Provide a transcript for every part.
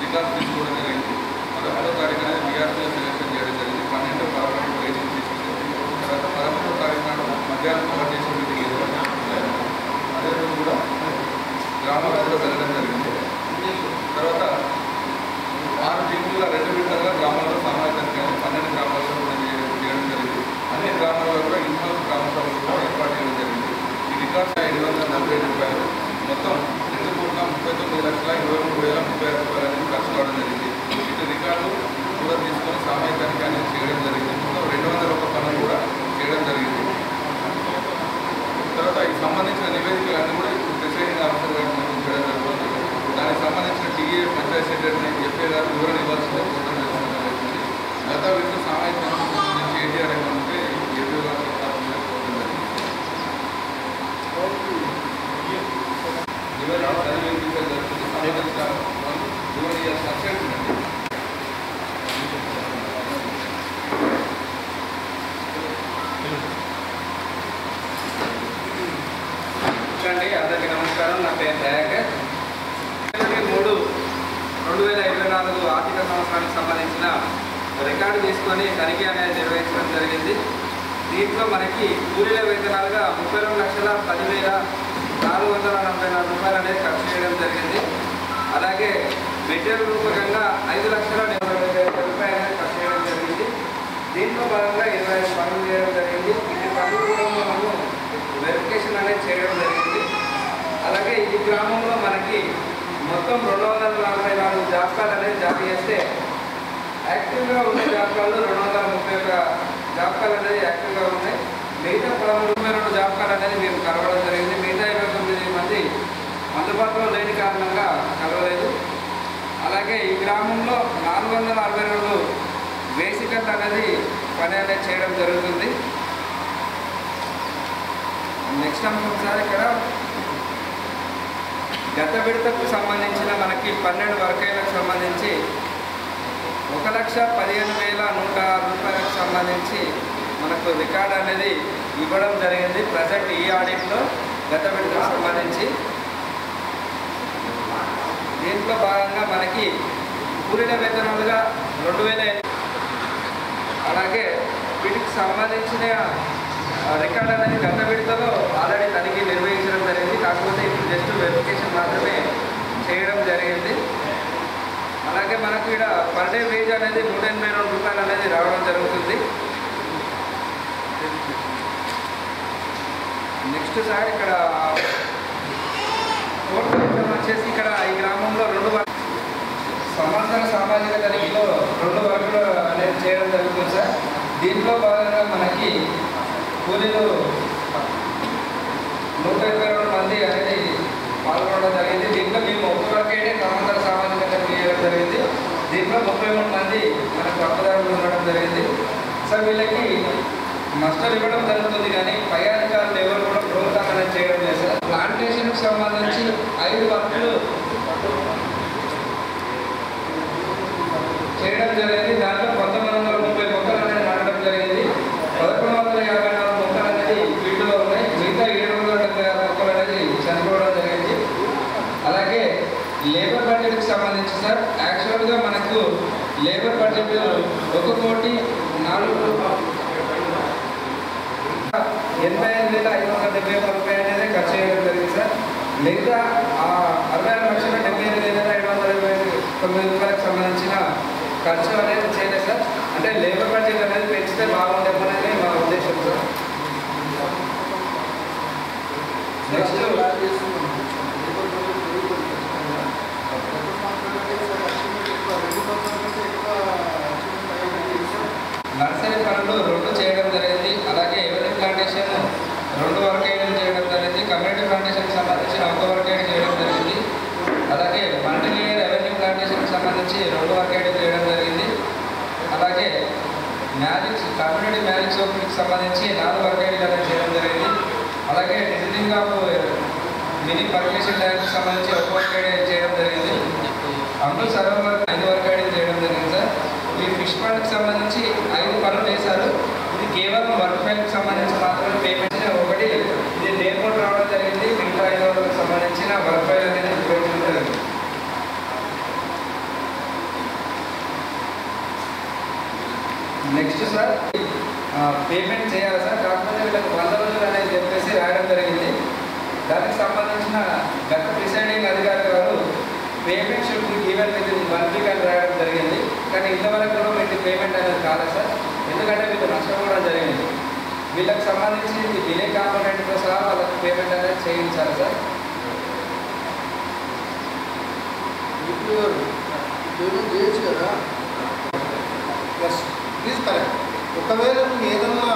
Records తీసుకోవడం జరిగింది. 11వ తారీఖు అనేది బీఆర్సీలో సెలెక్షన్ చేయడం జరిగింది. 12, 11 రేటింగ్ తీసుకుంది. తర్వాత 13వ తారీఖు నాడు మధ్యాహ్నం కోఆర్డినేషన్ మీటింగ్ ఏర్పాటు జరిగింది. అదే రోజు కూడా గ్రామాల్లో కూడా వెళ్ళడం జరిగింది. తర్వాత 6 టీములుగా 2 విడతలుగా గ్రామాల్లో సమావేశానికి 12 గ్రామాల్లో కూడా చేయడం జరిగింది. అన్ని గ్రామాల్లో కూడా ఇన్వాల్వ్ గ్రామ సభలు కూడా ఏర్పాటు చేయడం జరిగింది. ఈ రికార్డ్స్ 545 రూపాయలు, మొత్తం 2,39,23,036 అనేది ఖర్చు కావడం జరిగింది. ఇటు రికార్డు కూడా తీసుకొని సామాజికానికి అనేది చేయడం జరిగింది. మొత్తం 201 పనులు కూడా చేయడం జరిగింది. తర్వాత ఈ సంబంధించిన నివేదికలన్నీ కూడా ఇప్పుడు ప్రిసైడింగ్ ఆఫీసర్ గారు చేయడం జరుగుతుంది. దానికి సంబంధించిన టీఏ పంచాయత్ సెక్రటరీ ఎఫ్ఏ గారు వివరణ ఇవ్వాల్సిందే కోరడం జరుగుతుంది. గత వీటిలో సామాజికానికి సంబంధించి ఏటీఆర్ ఏమంటే ఎఫ్ఏ గారు కోరడం జరిగింది. వివరణ చదివేందుకు జరుగుతుంది. సంబంధించిన వివరణ సబ్జెక్ట్ ఉందండి. అందరికీ నమస్కారం. నా పేరు దయాకర్. 2023-2024 ఆర్థిక సంవత్సరానికి సంబంధించిన రికార్డు తీసుకొని తనిఖీ అనేది నిర్వహించడం జరిగింది. దీంట్లో మనకి కూలీల వేతనాలుగా 32,10,444 రూపాయలు అనేది ఖర్చు చేయడం జరిగింది. అలాగే మెటీరియల్ రూపకంగా 5,70,70,000 రూపాయలు అనేది ఖర్చు చేయడం జరిగింది. దీంట్లో భాగంగా 25 పనులు చేయడం జరిగింది. ఈ పనులు కూడా మనము వెరిఫికేషన్ అనేది చేయడం జరిగింది. అలాగే ఈ గ్రామంలో మనకి మొత్తం 244 జాబ్ కార్డు అనేది జారీ చేస్తే యాక్టివ్గా ఉన్న జాబ్ కార్డులు 231 జాబ్ కార్డు అనేది యాక్టివ్గా ఉన్నాయి. మిగతా 13 జాబ్ కార్డు అనేది మేము కలవడం జరిగింది. మిగతా 29 మంది అందుబాటులో లేని కారణంగా కలవలేదు. అలాగే ఈ గ్రామంలో 462 బేసికల్ అనేది పని అనేది చేయడం జరుగుతుంది. నెక్స్ట్ అంశం సార్, ఇక్కడ గత విడతకు సంబంధించిన మనకి 12 వర్గీయులకు సంబంధించి 1,15,106 రూపాయలకు సంబంధించి మనకు రికార్డ్ అనేది ఇవ్వడం జరిగింది. ప్రజెంట్ ఈ ఆడిట్లో గత విడతకు సంబంధించి దీంట్లో భాగంగా మనకి కూలీల వేతనాలుగా 2,000, అలాగే వీటికి సంబంధించిన రికార్డ్ అనేది గత విడతలో ఆల్రెడీ తనిఖీ నిర్వహించడం జరిగింది. కాకపోతే ఇప్పుడు జస్ట్ వెరిఫికేషన్ మాత్రమే చేయడం జరిగింది. అలాగే మనకు ఇక్కడ పర్ డే వేజ్ అనేది 182 రూపాయలు అనేది రావడం జరుగుతుంది. నెక్స్ట్ సార్, ఇక్కడ ఫోర్త్ వచ్చేసి ఇక్కడ ఈ గ్రామంలో 2 సంవత్సర సామాజిక తనిఖీలో 2 వర్కులు అనేది చేయడం జరుగుతుంది సార్. దీంట్లో భాగంగా మనకి కూలీలు 122 మంది అనేది పాల్గొనడం జరిగింది. దీంట్లో మేము ఒక్కరికే సంవత్సర సామాజిక తనిఖీ చేయడం జరిగింది. దీంట్లో 33 మంది మనకు తప్పుదారులు ఉండడం జరిగింది. సార్, వీళ్ళకి నష్టాలు ఇవ్వడం జరుగుతుంది కానీ పై అధికారులు ఎవరు కూడా ప్రోత్సాహం అనేది చేయడం లేదు సార్. ప్లాంటేషన్కి సంబంధించి 5 వర్కులు చేయడం జరిగింది. దాంట్లో 1930 మొక్కలు అనేది నాటడం జరిగింది. 1154 మొక్కలు అనేది ఫీల్డ్లో ఉన్నాయి. మిగతా 776 మొక్కలు అనేది చనిపోవడం జరిగింది. అలాగే లేబర్ బడ్జెట్కి సంబంధించి సార్, యాక్చువల్గా మనకు లేబర్ బడ్జెట్ 1,85,570 రూపాయలు అనేది ఖర్చు చేయడం జరిగింది సార్. మిగతా 66,78,529 రూపాయలకు సంబంధించిన ఖర్చు అనేది చేయలేదు సార్. అంటే లేబర్ బడ్జెట్ అనేది పెంచితే బాగుండేమనేది మా ఉద్దేశం సార్. నెక్స్ట్ నర్సరీ పనులు 2 చేయడం జరిగింది. అలాగే ఎవరి ప్లాంటేషన్ 2 వర్గీయులు చేయడం జరిగింది. కమ్యూనిటీ ప్లాంటేషన్కి సంబంధించిన 1 వర్గీయులు చేయడం జరిగింది. అలాగే మల్టీ రెవెన్యూ ప్లాంటేషన్కి సంబంధించి 2 వర్గీయులు చేయడం జరిగింది. అలాగే కమ్యూనిటీ మ్యాజిక్ సోప్కి సంబంధించి 4 వర్గీయులు అనేది చేయడం జరిగింది. అలాగే డిజిటింగ్ ఆఫ్ మినీ పర్మిషన్ ట్యాంక్కి సంబంధించి 1 వర్గీయులు చేయడం జరిగింది. అమృత్ సరోవర్ 5 వర్గీయులు చేయడం జరిగింది సార్. ఈ ఫిష్ పాండ్కి సంబంధించి 5 పనులు వేశారు. ఇది కేవలం వర్క్ ఫైల్కి సంబంధించి మాత్రమే పేమెంట్. ఒకటి ఇది ఎయిర్పోర్ట్ రావడం జరిగింది. మిగతా 5 సంబంధించిన వర్క్ ఫైల్ అనేది నిర్వహించడం జరిగింది. ఇంతవరకు కూడా మీకు పేమెంట్ అనేది కాలేదు సార్. ఎందుకంటే మీకు నష్టం కూడా జరిగింది. వీళ్ళకి సంబంధించి డిలే కాంపోనెంట్తో సహా వాళ్ళకి పేమెంట్ అనేది చేయించాలి సార్. పేమెంట్ చేయొచ్చు కదా. Yes please correct. ఒకవేళ నువ్వు ఏదన్నా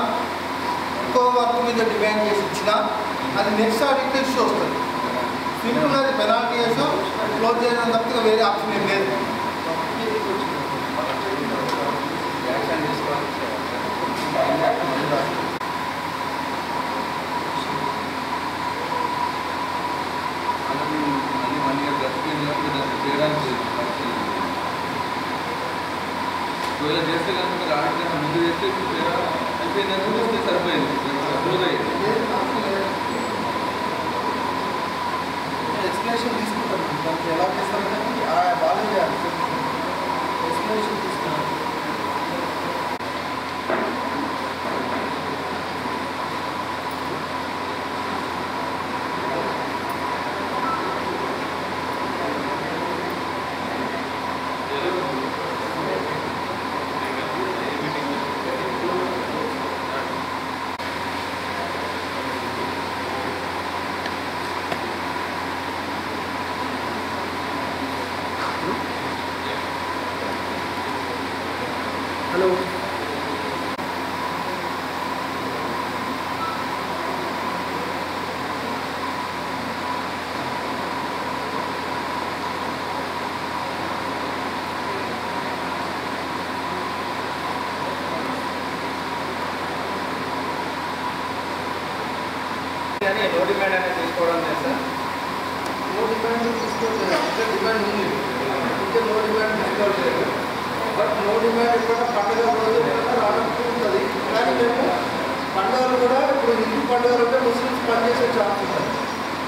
ఇంకో వర్క్ మీద డిమాండ్ చేసి ఇచ్చినా అది నెక్స్ట్ ఆడిట్ ఇష్యూ వస్తుంది. సింపుల్ అది పెనాల్టీ వేసాం క్లోజ్ చేయడం తప్పితే వేరే ఆప్షన్ ఏం లేదు. యాక్షన్ తీసుకోవాలి. చేయడానికి ఒకవేళ చేస్తే కనుక మీరు ఆడిట్ కన్నా ముందు చేస్తే అయిపోయిందని చూస్తే సరిపోయింది, క్లోజ్ అయ్యింది. ఎక్స్ప్లెనేషన్ తీసుకుంటాను దానికి ఎలా చేస్తారని వాళ్ళు చేయాలి. ఎక్స్ప్లెనేషన్ తీసుకున్నాను. హలో నో డిమాండ్ అనేది తీసుకోవడం లేదు సార్. నో డిమాండ్ తీసుకోవట్లేదు. ఇంకా డిమాండ్ ఉంది. ఇంకా నో డిమాండ్ తీసుకోవట్లేదు. బట్ నో డిమాండ్ ఇక్కడ పండుగ రోజు రావడానికి ఉంటుంది. కానీ మేము పండుగలు కూడా ఇప్పుడు హిందూ పండుగలు అంటే ముస్లిమ్స్ పనిచేసే ఛాన్స్ ఉంటుంది.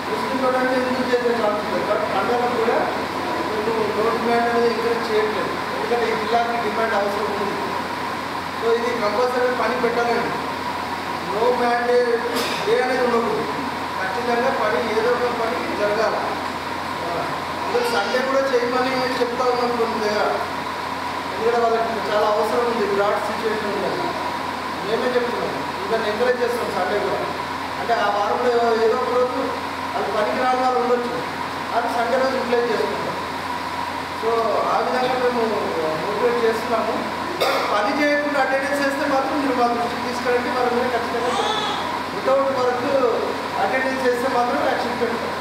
ముస్లిం కూడా అంటే హిందూ చేసే ఛాన్స్ ఉంటుంది. బట్ పండుగలు కూడా మేము నో డిమాండ్ అనేది ఎంకరేజ్ చేయట్లేదు. ఎందుకంటే ఈ జిల్లాకి డిమాండ్ అవసరం ఉంది. సో ఇది కంపల్సరీ పని పెట్టాలండి. నో మ్యాండేట్ డే అనేది ఉండకూడదు. ఖచ్చితంగా పని ఏదో ఒక పని జరగాలి. అందులో సండే కూడా చేయమని చెప్తా ఉన్నాం కొన్ని దగ్గర. ఎందుకంటే వాళ్ళకి చాలా అవసరం ఉంది. బ్రాడ్ సిచ్యువేషన్ ఉంది. మేమే చెప్తున్నాం ఇంకా ఎంకరేజ్ చేస్తాం సండే కూడా. అంటే ఆ వారంలో ఏదో ఒక రోజు అది పనికి రాని వాళ్ళు ఉండొచ్చు. అది సండే రోజు యూటిలైజ్ చేసుకుంటాం. సో ఆ విధంగా మేము మోటివేట్ చేస్తున్నాము. పని చేయకుండా అటెండెన్స్ చేస్తే మాత్రం మీరు మా దృష్టికి తీసుకురండి. వాళ్ళ మీద ఖచ్చితంగా వితౌట్ వర్క్ అటెండెన్స్ చేస్తే మాత్రం యాక్షన్ పెడతాం.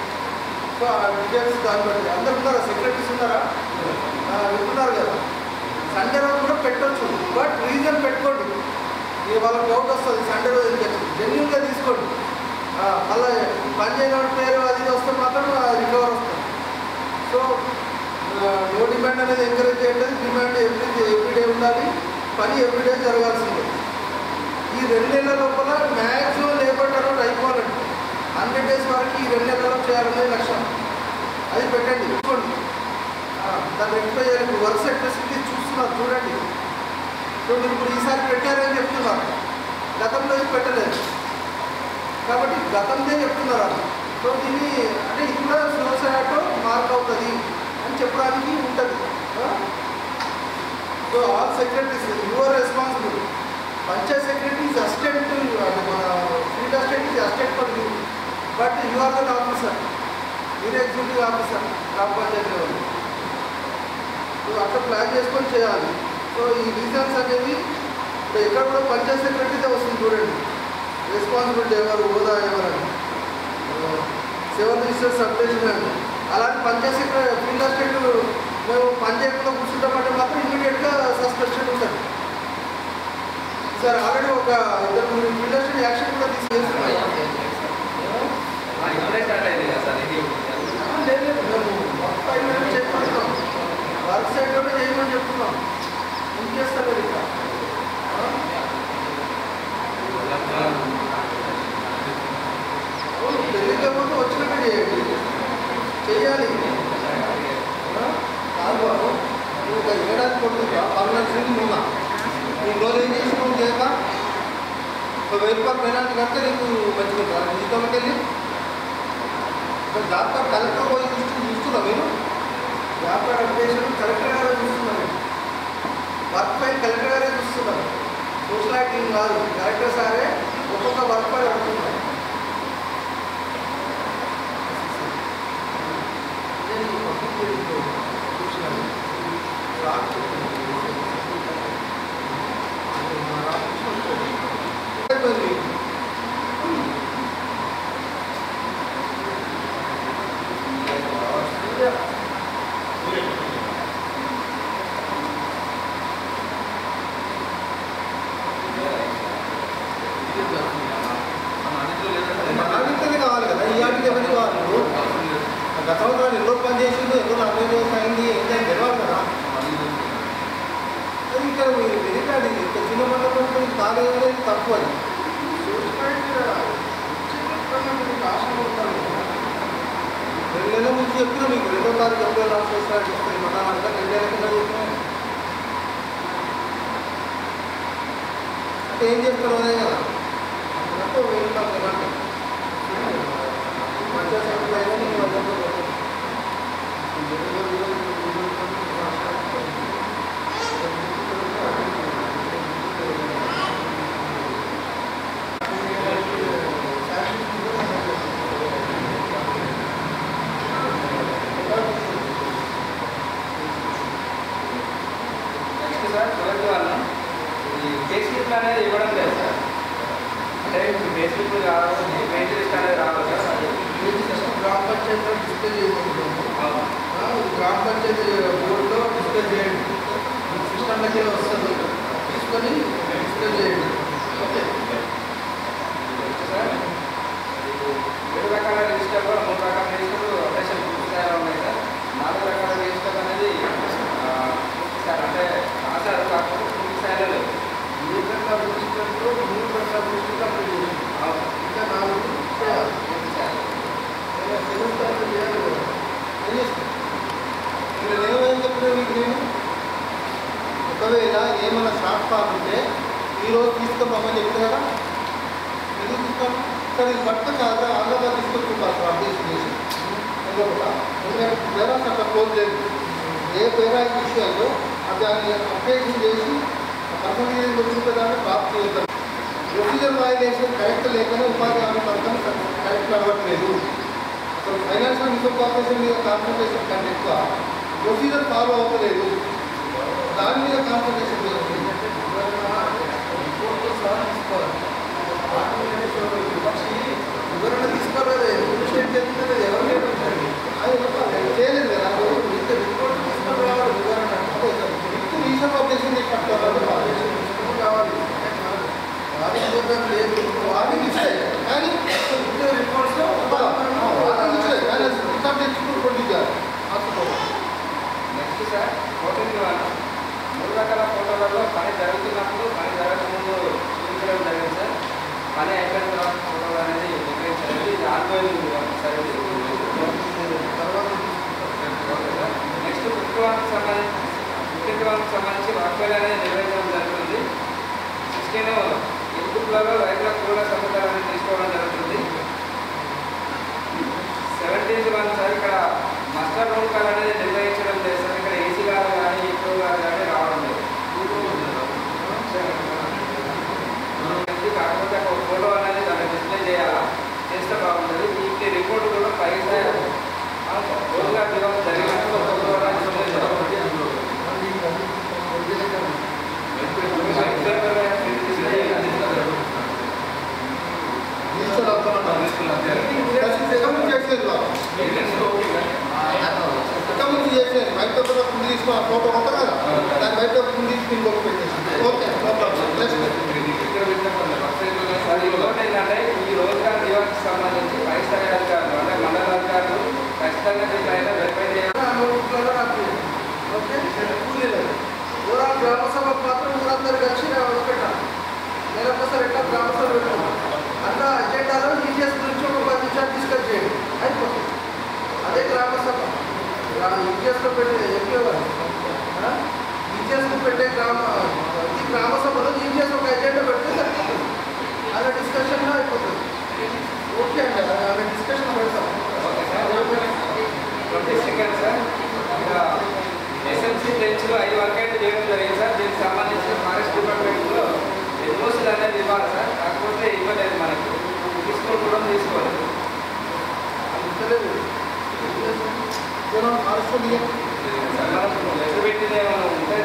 సో ఆ డీటెయిల్స్ దాన్ని బట్టి అందరు ఉన్నారా? సెక్రటరీస్ ఉన్నారా? వెళ్తున్నారు కదా. సండే రోజు కూడా పెట్టవచ్చు. బట్ రీజన్ పెట్టుకోండి. ఇక వాళ్ళకి డౌట్ వస్తుంది. సండే రోజు జెన్యున్గా తీసుకోండి. అలా పని చేయని పేరు అది వస్తే మాత్రం రికవర్ వస్తుంది. సో నో డిమాండ్ అనేది ఎంకరేజ్ చేయట్లేదు. డిమాండ్ ఎవ్రీడే ఉండాలి. పని ఎవ్రీడే జరగాల్సిందే. ఈ 2 నెలల లోపల మ్యాక్సిమం లేబర్ టర్న్ అయిపోవాలండి. 100 days వరకు ఈ 2 నెలల్లో చేయాలనే లక్ష్యం. అది పెట్టండి. చూసుకోండి. దాన్ని రెక్టిఫై చేయాలి. వర్క్ సెక్టర్స్కి చూస్తున్నారు చూడండి. సో మీరు ఇప్పుడు ఈసారి పెట్టారని చెప్తున్నారు. గతంలో ఇది పెట్టలేదు కాబట్టి గతందే చెప్తున్నారు. సో దీన్ని అంటే ఇది కూడా సోసైటీ మార్క్ అవుతుంది అని చెప్పడానికి ఉంటుంది. So all secretaries you're responsible. Panchayat secretary is assistant. మన field assistant is assistant for you. But you are then officer. మీరు ఎగ్జిక్యూటివ్ ఆఫీసర్ గ్రామ పంచాయతీ లెవెల్. సో అట్లా ప్లాన్ చేసుకొని చేయాలి. సో ఈ రీజన్స్ అనేది ఇప్పుడు ఎక్కడ కూడా పంచాయత్ సెక్రటరీదే వస్తుంది చూడండి. రెస్పాన్సిబిలిటీ ఎవరు, హోదా ఎవరని, 7 రిజిస్టర్ సబ్ డివిజన్ అని. అలాంటి పంచాయత్ సెక్రటరీ ఫీల్డ్ అసిస్టెంట్ మేము పని చేయకుండా కూర్చుంటామంటే మాత్రం ఇమీడియట్గా సస్పెన్షన్ ఉంటుంది. సార్ ఆల్రెడీ ఒక 2 ఫీల్డ్ అసిస్టెంట్ యాక్షన్ కూడా తీసుకెళ్తున్నాం. లేదు మేము మొత్తం చెప్పుకుంటున్నాం. వర్క్ సైడ్లోనే చేయమని చెప్తున్నాం. ఏం చేస్తారు కదా ఇక్కడ తెలియకపోతే వచ్చినట్టు చేయండి. చేయాలి. కాదు బాబు నువ్వు ఒక ఏడాది కొడుతుందా 14 ఉన్నా నువ్వు రోజు ఏం చేసినావు చేయక 1000 రూపాయలు పెనాల్టీ కడితే నీకు మంచిగా జీతంలోకి వెళ్ళి జాబ్ కలెక్టర్ పోయి చూస్తున్నా మీరు వ్యాపార అప్డేషన్ కలెక్టర్ గారు చూస్తున్నారు. వర్క్ ఫైల్ కలెక్టర్ గారే చూస్తున్నారు, సోషల్ యాక్టింగ్ కాదు, కలెక్టర్ సారే ఒక్కొక్క వర్క్ ఫైల్ అడుగుతున్నారు. కావాలి కదా, ఈ ఆటికి ఎవరికి కావాలి? గతంలో ఎన్నో పని చేసింది, ఎన్నో 40 రోజులు అయింది, ఏంటంటే తెలియాలి కదా. అది ఇక్కడ మీరు వెరికాడు, ఇంత చిన్న మండలం కాలేదు, తప్పు అది. రెండు నెలల ముందు చెప్పినా మీకు 2వ తారీఖు ఎప్పుడో లాస్ట్ సొసైటీ వస్తుంది మండలం, 2 నెలల కింద చెప్పినా అంటే ఏం చెప్తారు అదే కదా. అప్పుడు 1000 రూపాయలు మంచిగా సెంటర్ అయినా నేను వద్దకు బేసిక్ అనేది ఇవ్వడం లేదు సార్. అంటే బేసిక్ కావాలి, మెయింటెనెన్స్ అనేది రావాలి సార్. గ్రామ పంచాయతీలో డిస్ప్లే చేయకుంటున్నాము, గ్రామ పంచాయతీ బోర్డులో డిస్ప్లే చేయండి, సిస్టంలోకి వస్తుంది, తీసుకొని డిస్ప్లే చేయండి. ఓకే సార్ 7 రకాల రిజిస్టర్లో 3 రకాల రిజిస్టర్లు ఆపరేషన్ పూర్తి స్థాయిలో ఉన్నాయి సార్. 4 రకాల రిజిస్టర్ అనేది సార్ అంటే రాశారు, కాకపోతే పూర్తి స్థాయిలో లేదు. 7 రకాల రిజిస్టర్లో 3 రకాల రిజిస్టర్ కంప్లీట్ చేయండి, ఇంకా 4 చేయాలి. ఏమేమి చెప్తున్నా మీకు నేను, ఒకవేళ ఏమైనా షార్ట్ ఫామ్ ఉంటే ఈరోజు తీసుకోమని చెప్తే కదా, ఎందుకు తీసుకోండి సార్, ఇది పట్టుకొని కాదా ఆంధ్రప్రదేశ్ తీసుకొచ్చుకోవాలి సార్, అప్డేషన్ చేసి ఎందుకంటే పేరా అట్లా క్లోజ్ లేదు, ఏ పేరా విషయాల్లో దాన్ని అప్డేషన్ చేసి పర్సంటేజ్ వచ్చిన దాన్ని డ్రాప్ చేయొద్దాం. ప్రొసీజర్ వైలేషన్ కరెక్ట్ లేకనే ఉపాధి హామీ పథకం కరెక్ట్ అవ్వట్లేదు. అసలు ఫైనాన్షియల్ రిసోర్స్ కార్పొరేషన్ మీద కాన్సన్ట్రేషన్ కంటే ఎక్కువ ప్రొసీజర్ ఫాలో అవ్వలేదు, దాని మీద కాన్సన్ట్రేషన్ చేస్తుంది. వివరణ తీసుకోలేదు, స్టేట్ చేస్తుంది ఎవరు లేదు, అది చేయలేదు కదా, రిపోర్ట్ తీసుకొని రావాలి. వివరణ రీసెంట్ అప్డేషన్ చేసి పట్టుకోవాలి కావాలి, వారికి లేదు, వాటికి ఇస్తే కానీ రిపోర్ట్స్లో వాటికి ఇస్తే కానీ రికార్డ్ తెచ్చుకుని పండించాలి. నెక్స్ట్ సార్ ఫోటోకి 3 రకాల ఫోటోలలో పని జరుగుతున్నప్పుడు, పని జరగకముందు చూపించడం జరిగింది సార్. పని అయిపోయిన తర్వాత ఫోటోలు అనేది విక్రయించాలి, ఇది ఆన్గోయింగ్ సార్. తర్వాత నెక్స్ట్ ప్రభుత్వానికి సంబంధించి వర్క్ఫైల్ అనేది నిర్వహించడం జరుగుతుంది. 16 ఇన్పుట్లలో రైతుల కూల సముదాయాన్ని తీసుకోవడం జరుగుతుంది. 17th సార్ ఇక్కడ మస్టర్ రూమ్ కాల్ అనేది నిర్వహించడం లేదు సార్. ఇక్కడ ఏసీ గారు కానీ ఎక్కువ గారు కానీ రావడం లేదు. కాకపోతే ఒక ఫోటో అనేది దాన్ని డిస్ప్లే చేయాలా, చేస్తే బాగుంటుంది. వీటి రిపోర్ట్ కూడా పైగా రోజుగా దిగడం జరిగినట్టు ఒక ఫోటో అనేది డిస్ప్లే చేయాలి. బయట ముందు తీసుకున్న ఫోటో ఉంటుంది కదా, దాని బయట ముందు తీసుకుని ఇంకొక పెట్టేసి ఓకే ఇంకోటి ఏంటంటే ఈ రోజుగారు దివానికి సంబంధించి పై స్థాయి అధికారులు అంటే మండల అధికారులు ఖచ్చితంగా దీనిపైన వెరిఫై చేయాలి. ఓకే ఊరా గ్రామ సభ మాత్రం ఊరందరూ కలిసి పెట్టాలి. నెలకోసారి ఎట్లా గ్రామ సభ పెట్టాలి, అట్లా అజెండాలో ఈజీఎస్ గురించి ఒక 10 నిమిషాలు డిస్కస్ చేయండి, అయిపోతుంది. అదే గ్రామ సభ ఈజీఎస్లో పెట్టే చెప్పేవారు, ఈజీఎస్లో పెట్టే ఈ గ్రామ సభలో ఈజీఎస్ ఒక అజెండా పెడితే సరిపోతుంది, అలా డిస్కషన్లో అయిపోతుంది. ఓకే అండి, అలా డిస్కషన్ పెడతాం. Okay sir. 22nd sir SMC బెంచ్లో 5 వర్కౌట్ చేయడం జరిగింది సార్. దీనికి ఇవ్వలేదు మనకి, తీసుకోవడం తీసుకోలేదు. లెక్క పెట్టింది ఏమైనా ఉంటే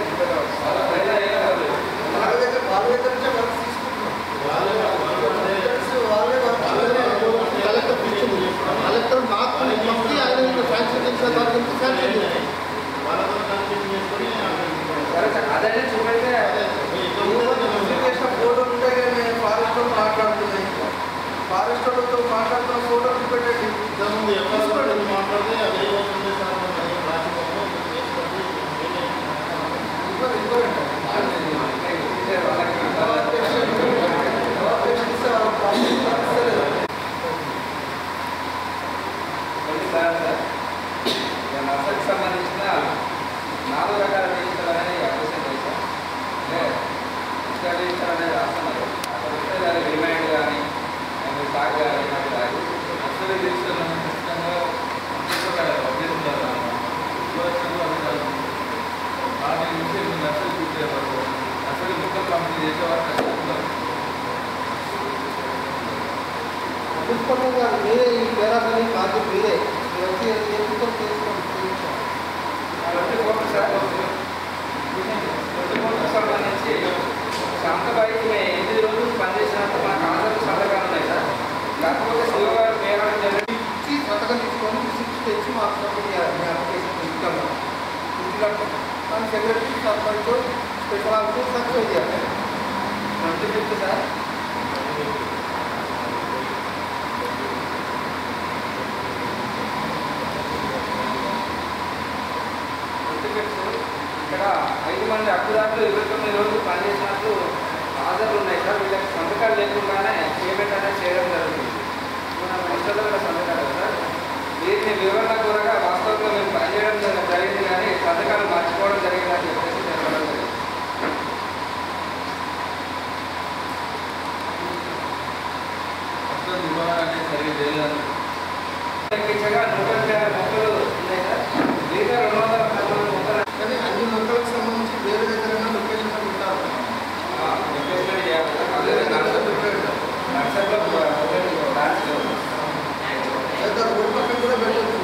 కలెక్టర్ మాకు ఆయన శాంక్షన్ చేసిన దానికి శాంక్షన్ చేయాలి. అదే చూపెడితే చేసిన ఫోటోలు ఉంటాయి కానీ ఫారెస్ట్ వాళ్ళు మాట్లాడుతున్నాయి. ఫారెస్ట్ వాళ్ళతో మాట్లాడుతున్న ఫోటోలు చూపెట్టండి. మాట్లాడితే అదే నర్సరీకి సంబంధించిన 4 రకాల రిజిస్టర్ అనేది అప్లికేషన్ చేశాం. ఇంకా రిజిస్టర్ అనేది రాస్తున్నారు. అక్కడ వస్తే దానికి రిమైండ్ కానీ స్టాక్ కానీ నర్సరీ రిజిస్టర్ ఖచ్చితంగా అప్డేట్ ఉండాలి. వాటి నుంచి నర్సరీ చూసేవారు, నర్సరీ మొత్తం కంపెనీ చేసేవారు ఖచ్చితంగా పుష్పంగా మీరే ఈ పేరాలని కాదు, మీరే వచ్చి చేసుకోండి. సంబంధించి శాంతబాయికి మేము 8 రోజులు పనిచేసినంత మనకు ఆధార్ సంతకాలు ఉన్నాయి సార్. కాకపోతే శివగారు పేరు ఇచ్చి సంతకం తీసుకొని రిసిప్ట్ తెచ్చి మాకు సబ్మిట్ చేయాలి. మీ అప్లికేషన్ ఇస్తాము ఇంట్లో కానీ secretary sarpanch special officer submit చేయాలి. 25th sir. ఇక్కడ 5 మంది హక్కుదారులు 29 రోజులు పనిచేసినట్లు హాజరు ఉన్నాయి సార్. వీళ్ళకి సంతకాలు లేకుండానే పేమెంట్ అనేది చేయడం జరుగుతుంది. మన ఇష్టంలో కూడా సంతకాలు సార్. వీటిని వివరణ కూరగా వాస్తవంలో మేము పనిచేయడం జరిగింది కానీ సంతకాలు మర్చిపోవడం జరిగిందని చెప్పేసి చెప్పడం జరిగింది. నిర్వహణ అనేది సరిగ్గా చేయలేదు. లెక్కించగా 156 మొక్కలు ఉన్నాయి సార్. మిగతా 213 మొక్కలు కానీ అన్ని మొక్కలకు సంబంధించి వేరే దగ్గర లొకేషన్ ఉంటారు. రిప్లేస్మెంట్ చేయాలి సార్. అదే నర్సరీలో ప్లాంట్స్ రోడ్ పక్కన కూడా పెట్టవచ్చు.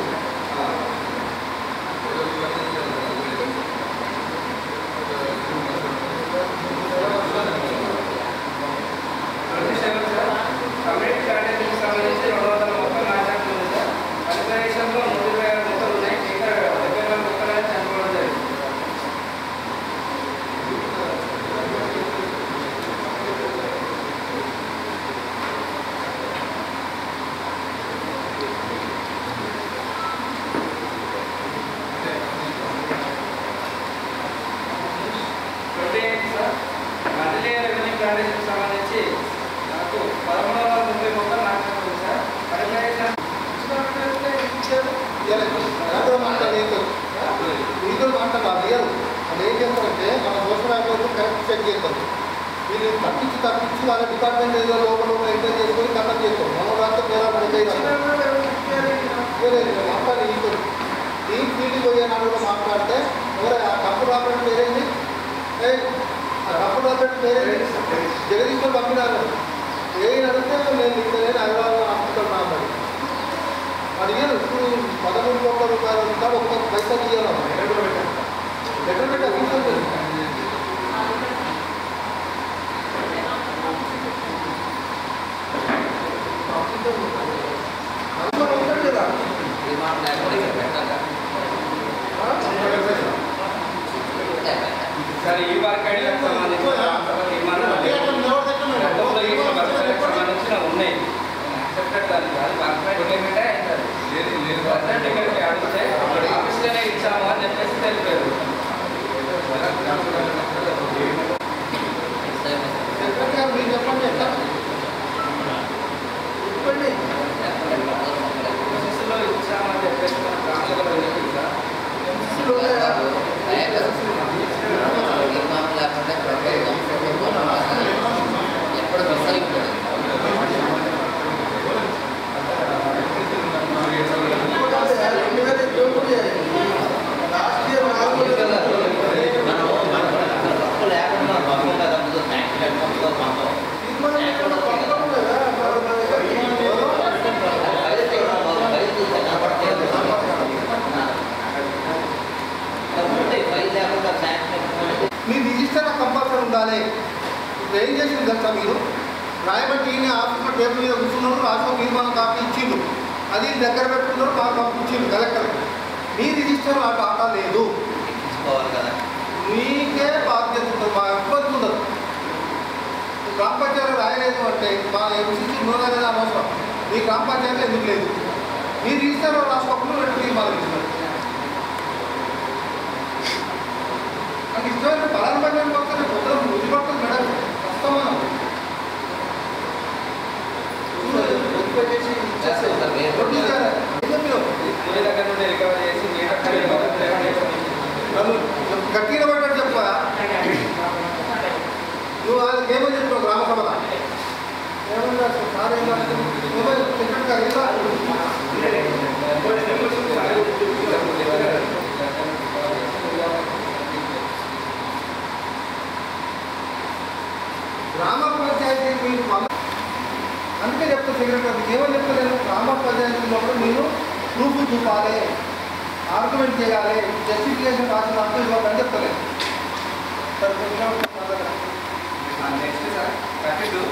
కమ్యూనిటీ గార్డెన్కి సంబంధించి 200 మొక్కలు నాటాల్సి ఉంది సార్. ప్రదేశంలో 126 మొక్కలు ఉన్నాయి. ఇంకా 74 మొక్కలు అనేది చనిపోవడం జరిగింది. సార్ మండలి రెవెన్యూ గార్డెన్కి సంబంధించి నాకు 1330 మొక్కలు నాటాల్సి ఉంది సార్. పరిపాలన వీళ్ళు మాట్లాడాలి. అది ఏం చేస్తారంటే మన సోషల్ యాక్టివిటీ కరెక్ట్ చెక్ చేస్తారు. వీళ్ళు తప్పించి వాళ్ళ డిపార్ట్మెంట్ ఏదో లోపల ఎంటర్ చేసుకొని కన్నం చేస్తాం. మనం రాత్రి పేరా మాట్లాడి ఈ ఫీల్డ్కి పోయే నాడు మాట్లాడితే ఎవరు ఆ కంపెనీ ఆపరేటర్ పేరేంటి, కంపెనీ ఆపరేటర్ పేరేంటి, జగదీశ్వర్ పంపినారు. ఏం అడిగితే నేను ఇక్కడ హైదరాబాద్ హాస్పిటల్ మాట్లాడి అడిగాను. ఇప్పుడు 13 రూపాయలు ఉంటాడు, ఒక్క పైసా తీయాలి. లెటర్ పెట్టి అఫీషియల్ ఉంటాడు కదా. సార్ ఈ వర్క్ ఐడియాకి సంబంధించిన ఉన్నాయి. అది వర్క్ ఐడియా అడిగితే ఆఫీస్లోనే ఇచ్చాము అని చెప్పేసి తెలిపారు. మీరు చెప్పండి ఎట్లా చెప్పండి. ఆఫీసులో ఇచ్చామని చెప్పేసి మన గ్రామంలో తెలియదు సార్. లాస్ట్ ఇయర్ 4 తీర్మానం రాయబట్టి ఈయన ఆఫీస్లో టేబుల్ మీద కూర్చున్నారు, రాష్ట్ర తీర్మానం కాపీ ఇచ్చిండు, అది దగ్గర పెట్టుకున్నారు, మాకు పంపించిండు కలెక్టర్. మీ రిజిస్టర్ ఆటా లేదు, మీకే బాధ్యత ఉంటుంది, మా ఇబ్బంది ఉండదు. గ్రామ పంచాయతీలో రాయలేదు అంటే మా ఎంసీసీ నోదనేది అనవసరం. మీ గ్రామ పంచాయతీలో ఎందుకు లేదు? మీ రిజిస్టర్ రాసుకోకుండా రెండు తీర్మానం ఇస్తున్నారు. నాకు ఇష్టమైన పలానా పంచాయతీ పక్కన కొత్త ముద్దు పక్కన మేడం కష్టమైన గట్టిన పడ్డాడు చెప్ప నువ్వు వాళ్ళకి ఏమని చెప్పావు గ్రామ సభలో? ఏమన్నా సార్ గ్రామ పంచాయతీ మీకు అందుకే చెప్తా సెక్రటరీ ఏమని చెప్తలేను. గ్రామ పంచాయతీలో కూడా మీరు ప్రూఫ్ చూపాలి, ఆర్గ్యుమెంట్ చేయాలి, జస్టిఫికేషన్ రాసిన అర్థం ఇవ్వాలని చెప్తలేదు. నెక్స్ట్ సార్ 32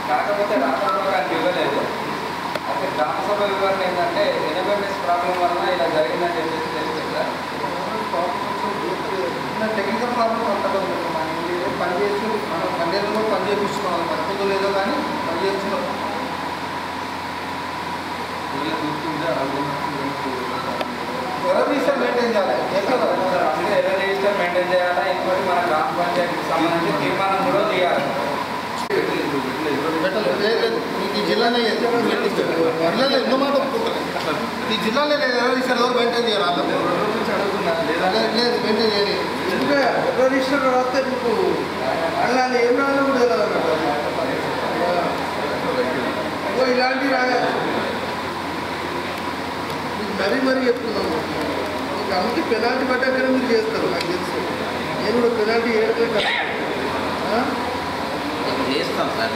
కాకపోతే రాష్ట్రానికి ఇవ్వలేదు. అయితే గ్రామ సభ వివరణ ఏంటంటే ఎన్విరాన్మెంట్ ప్రాబ్లం వలన ఇలా జరిగిందని చెప్పేసి తెలిసింది సార్. టెక్నికల్ ప్రాబ్లమ్ అంతగా ఉంటుంది. మన ఇండియాలో పని చేసి మనం పనిచేయడంలో పని చేయించుకోవాలి, పనిపోతుందో లేదో కానీ పని చేస్తున్నాం. రిజిస్టర్ మెయింటైన్ చేయాలి, రిజిస్టర్ మెయింటైన్ చేయాలా. ఇంకోటి మన గ్రామ పంచాయతీకి సంబంధించి తీర్మానం కూడా తీయాలి. ఈ జిల్లాలో ఎన్నో మాట ఈ జిల్లాలో రిజిస్టర్ ఎవరు మెయింటైన్ చేయాలి? లేదు మెయింటైన్ చేయాలి. ఇంకా రిజిస్టర్ రాస్తే మీకు అలా ఏం రాదు కూడా ఇలాంటివి రాయాలి. మరీ చెప్తున్నాము. మీకు అందుకే పెనాల్టీ పడ్డాకనే మీరు చేస్తారు, నాకు తెలుసు. నేను కూడా పెనాల్టీ వేయడమే కదా చేస్తాం సార్.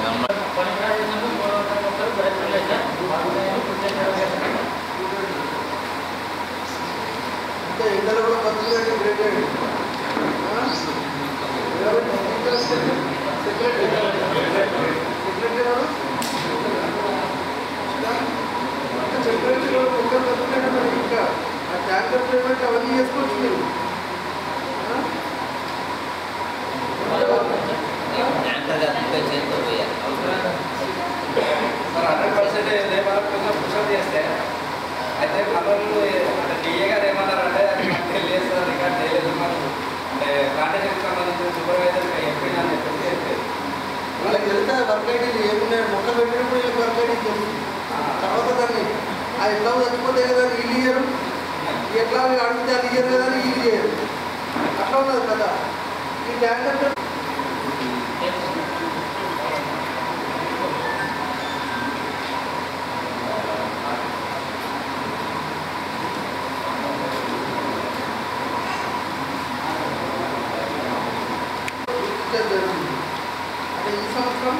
ఇంకా ఎండలు కూడా బతుకులంటే గ్రేట్ అండి. సెక్రటరీ ఇంకా ఆ ట్యాంకర్ పేమెంట్ అవన్నీ చేసుకోవచ్చు మీరు. మరి 100% లేబర్ కొంచెం పుషప్ చేస్తే అయితే మనోళ్ళు అంటే డిఏ గారు ఏమన్నారంటే అది మనకు తెలియదు సార్, రికార్డ్ చేయలేదు, మనం అంటే కాంట్రాక్ట్కి సంబంధించిన సూపర్వైజర్ చెప్పిన అని చెప్పేసి చెప్పారు. వాళ్ళకి తెలుసా వర్క్ ఐడీలు ఏమున్నాయి, మొక్కలు పెట్టినప్పుడు వీళ్ళకి వర్క్ ఐడీ తెలుసు. తర్వాత దాన్ని ఆ ఎట్లా చచ్చిపోతే కదా వీళ్ళు ఇయ్యరు, ఎట్లా అడిగితే అది ఇయ్యరు కదా వీళ్ళు చేయరు. అట్లా ఉన్నది కదా ఈ ట్యాంకర్. అంటే ఈ సంవత్సరం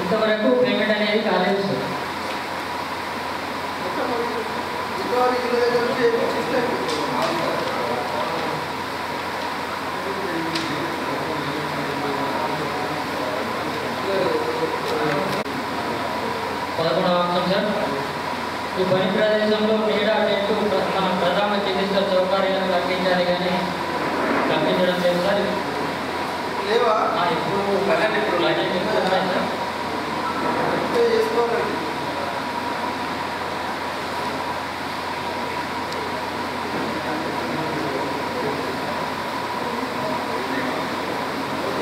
ఇంతవరకు పేమెంట్ అనేది కాలేదు సార్. రికవరీ ఇళ్ళ దగ్గర నుంచి చేస్తే 11వ అంశం సార్. ఈ పని ప్రదేశంలో నీడ టెంటు మన ప్రధాన చికిత్స సౌకర్యాలను కల్పించాలి కానీ కల్పించడం లేదు సార్. లేవా ఇప్పుడు ప్రజెంట్ ఇప్పుడు ఉన్నాయి సార్. చేసుకోవాలండి.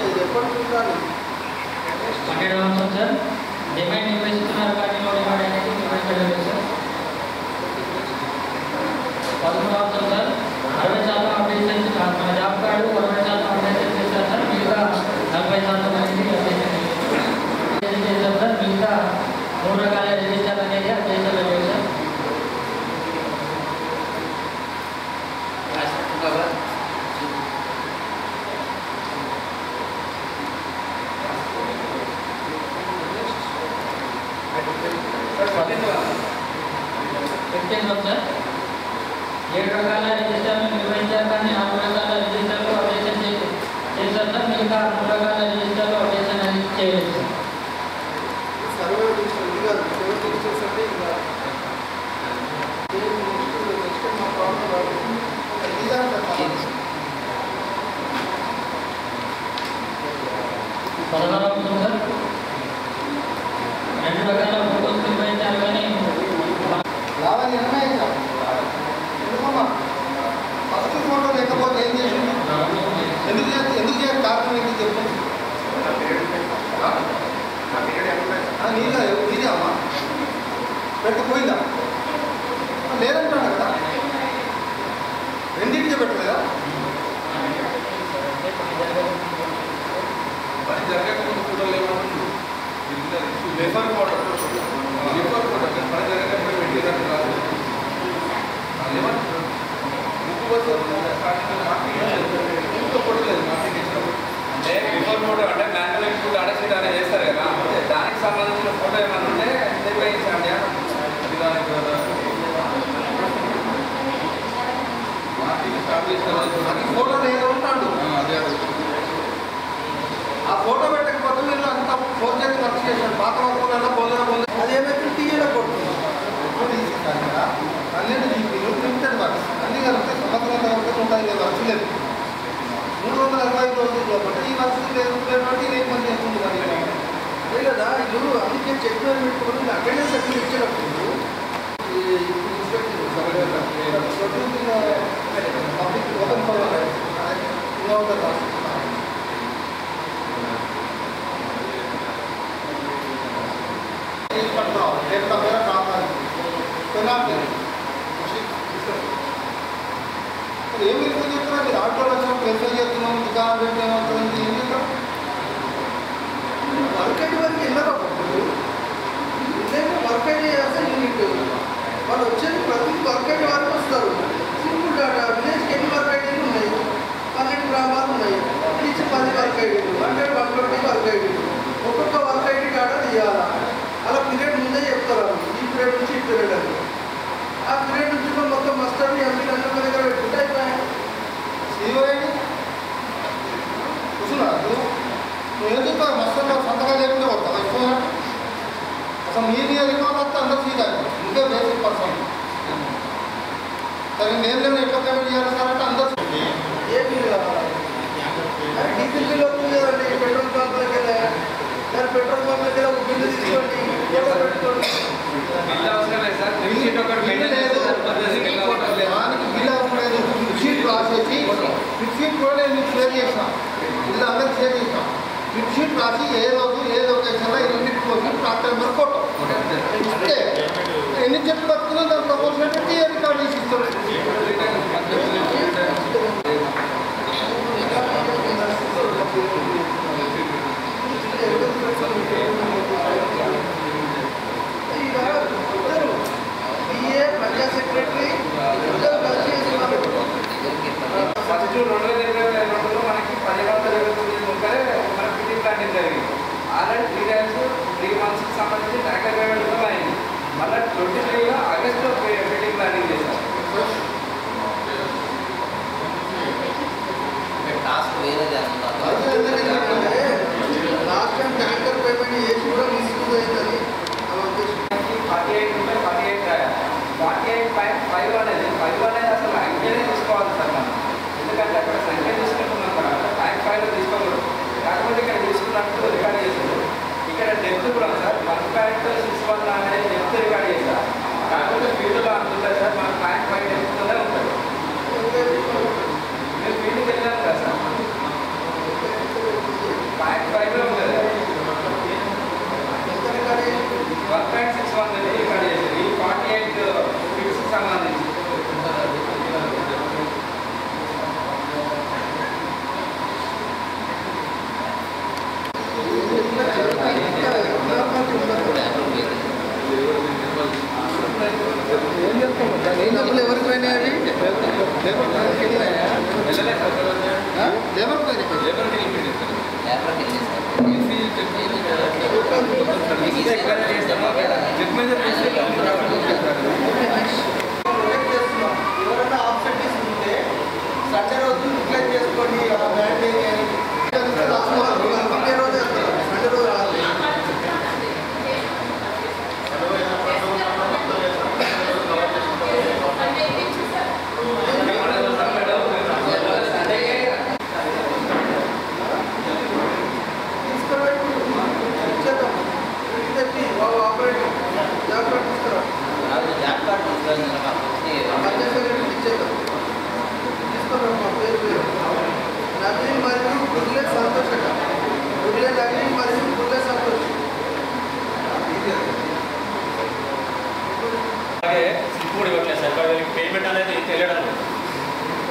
ఇది ఎప్పటి చూడాలి? 12వ అంశం సార్. డిమాండ్ నిర్వహిస్తున్నారు కానీ నో డిమాండ్ అనేది నిర్వహించడం లేదు సార్. 13వ అంశం సార్. 60% అప్డేషన్ మన జాబ్ కార్డు 60% అప్డేషన్ చేశారు సార్. మిగతా 40% అనేది అప్డేషన్ చేశారు సార్. మిగతా 3 రకాల రిజిస్టర్ అనేది అప్డేషన్ లేదు సార్. సార్ 7 రకాల రిజిస్టర్లు నిర్వహించారు కానీ 4 రకాల రిజిస్టర్లు అప్డేషన్ చేశారు సార్. మిగతా 3 రకాల రిజిస్టర్లు అప్డేషన్ చేయలేదు. సర్వే ఇది కాదు సర్వే డిజిటల్స్ అంటే ఇంకా నెక్స్ట్ మా ప్రాబ్లం పదహారవ సార్ 2 రకాల ఫోటోస్ నిర్వహించారు కానీ లావణ్య నిర్ణయించాం. ఎందుకమ్మా ఫస్ట్ ఫోటో లేకపోతే ఏం చేసింది? ఎందుకు చేయాలి? కారణం ఏంటి చెప్పు. నీదే అమ్మా పెట్టకపోయిందా? లేదంటాడు కదా, రెండింటికి పెట్టలేదా? పని జరగకుండా ఫోటోలు ఏమన్నా లేఫర్ ఫోటో పని జరగకుండా పెట్టేదాన్ని రాదు. ఏమంటారు ముక్కు బస్సు స్టార్టింగ్ మార్కెట్ కొట్టలేదు. మార్కెట్ అంటే బిఫోర్ ఫోటో అంటే మ్యాన్యువల్ ఇప్పుడు అడసి దాన్ని చేస్తారు కదా, దానికి సంబంధించిన ఫోటో ఏమన్నా ఉంటే నిర్వహించండి. అది దానికి మార్కెట్ స్టార్ట్ చేసిన ఫోటో ఏదో ఉంటాడు. అదే ఆ ఫోటో పెట్టకపోతే మీరు అంత ఫోన్ చేసి వర్క్ చేశారు. పాత వర్కులలో పొందడం అదేమైతే టీఏలో కొడుతుంది. అన్నింటి జీపీలు లిమిటెడ్ వర్క్స్ అన్ని కలిపితే సంవత్సరాల వరకు 105 వర్క్స్ లేదు. 365 రోజుల్లో బట్టి ఈ వర్క్స్ లేనటువంటి నేను పని చేస్తుంది కదా. అదే కదా ఇల్లు అందుకే చెక్ పెట్టుకోవడం అటెండెన్స్ సర్టిఫికేట్ ఇచ్చేటప్పుడు పబ్లిక్ ఓపెన్ ఫర్ ఏమి ఎక్కువ చెప్తున్నా? మీరు ఆటోలో వచ్చినప్పుడు వెరిఫై చేస్తున్నాం, దుకాణం పెట్టేమవుతుంది, ఏం చేస్తాం? వర్క్ అయితే వరకు వెళ్ళకపోతే నిజంగా వర్క్ అయితే చేస్తే యూనిట్ వాళ్ళు వచ్చేది ప్రతి వర్క్ అయితే వరకు వస్తారు. సింపుల్ డాటా విలేజ్కి ఎన్ని వర్క్ ఐడీలు ఉన్నాయి? 12 గ్రామాలు ఉన్నాయి. ఈచ్ 10 వర్క్ ఐడీలు 120 వర్క్ ఐడీలు. ఒక్కొక్క వర్క్ ఐడీ డాటా తీయాలా? అలా పీరియడ్ ముందే చెప్తారు. ఈ పీరియడ్ నుంచి ఈ పీరియడ్ అని. ఆ పీరియడ్ నుంచి మొత్తం మస్టర్ని ఎంపీ అందరి దగ్గర పెట్టుకుంటే అయిపోయాయి. సీఓఐడి కూర్చున్నా నువ్వు ఏం చెప్తావు? మస్తు సంతకాలు లేకుండా వస్తావు ఎక్కువ. అసలు మీ రికార్డ్ వస్తే అందరూ సీదాలి. ఇంకే బేసిక్ పర్సన్ సరే నేను ఎట్లా పేమెంట్ చేయాలి సార్ అంటే అందరూ ఏ బిల్లు కావాలి? అది డీజిల్ బిల్లు వస్తుంది కదండి. పెట్రోల్ పంపులకి వెళ్ళా దాని పెట్రోల్ పంపులకి వెళ్ళి ఒక బిల్లు తీసుకోండి, ఫోటో పెట్టుకోండి. బిల్ అవసరం లేదు సార్, బిల్ షీట్ ఒకటి మెయింటైన్ లేదు. చేస్తారు. దానికి బిల్ అవసరం లేదు. బిల్ షీట్ రాసేసి బిల్ షీట్ కూడా నేను మీకు షేర్ చేసిన, ఇలా అందరికి షేర్ చేసిన. బిల్ షీట్ రాసి ఏ రోజు ఏ లొకేషన్లో ఎన్ని కోసం ట్రాక్టర్ నెంబర్ ఫోటో ఇస్తే ఎన్ని చెట్లు పట్టుకున్నా దాని ప్రపోజల్ రికార్డ్ చేసి ఇస్తాడు. పంచాయత్ సెక్రటరీ ఫస్ట్ 2022లో మనకి 11వ తరగతి ముందరే మన ఫిటింగ్ ప్లాంటింగ్ జరిగింది. ఆల్రెడీ 3 టైమ్స్ 3 మంత్స్కి సంబంధించి ట్యాంకర్ పేమెంట్ కూడా అయింది. మళ్ళీ 23లో ఆగస్టులో ఫిటింగ్ ప్లాంటింగ్ చేశారు. టాస్క్ వేరే చేస్తున్నారు. లాస్ట్ టైం ట్యాంకర్ పేమెంట్ చేసి కూడా మిస్యూజ్ అయిందని 48 ఉంటే 48 రాయాలి. 48.5 అనేది 5 అనేది అసలు అంకెనే తీసుకోవాలి సార్ మనం. ఎందుకంటే అక్కడ సంఖ్య తీసుకుంటున్నాం కదా, ట్యాంక్ 5లో తీసుకోకూడదు. కాకపోతే ఇక్కడ తీసుకున్నట్టు రికార్డ్ చేశారు. ఇక్కడ డెప్త్ కూడా సార్ 1.61 అనేది డెప్త్ రికార్డ్ చేశారు. కాకపోతే ఫీల్డ్లో అనుకుంటారు సార్ మన ట్యాంక్ 5 డెప్త్లోనే ఉంటుంది. మీరు ఫీల్డ్కి వెళ్ళాను కదా సార్, ట్యాంక్ 5లో ఉంటుంది. 1.61 అనేది రికార్డ్ చేశారు. ఈ 48 ఫీట్స్కి సంబంధించి ఎవరికి పోయినాయి? ఎవరైనా ఆబ్సెంటీస్ ఉంటే సండే రోజు రిప్లై చేసుకోండి. సండే రోజు సండే రోజు నవీన్ మరియు గుర్లే సంతోష్ అట. గుర్లే నవీన్ మరియు గుర్లే సంతోష్. అలాగే స్లిప్ కూడా ఇవ్వట్లేదు సార్. వీళ్ళకి పేమెంట్ అనేది తెలియడం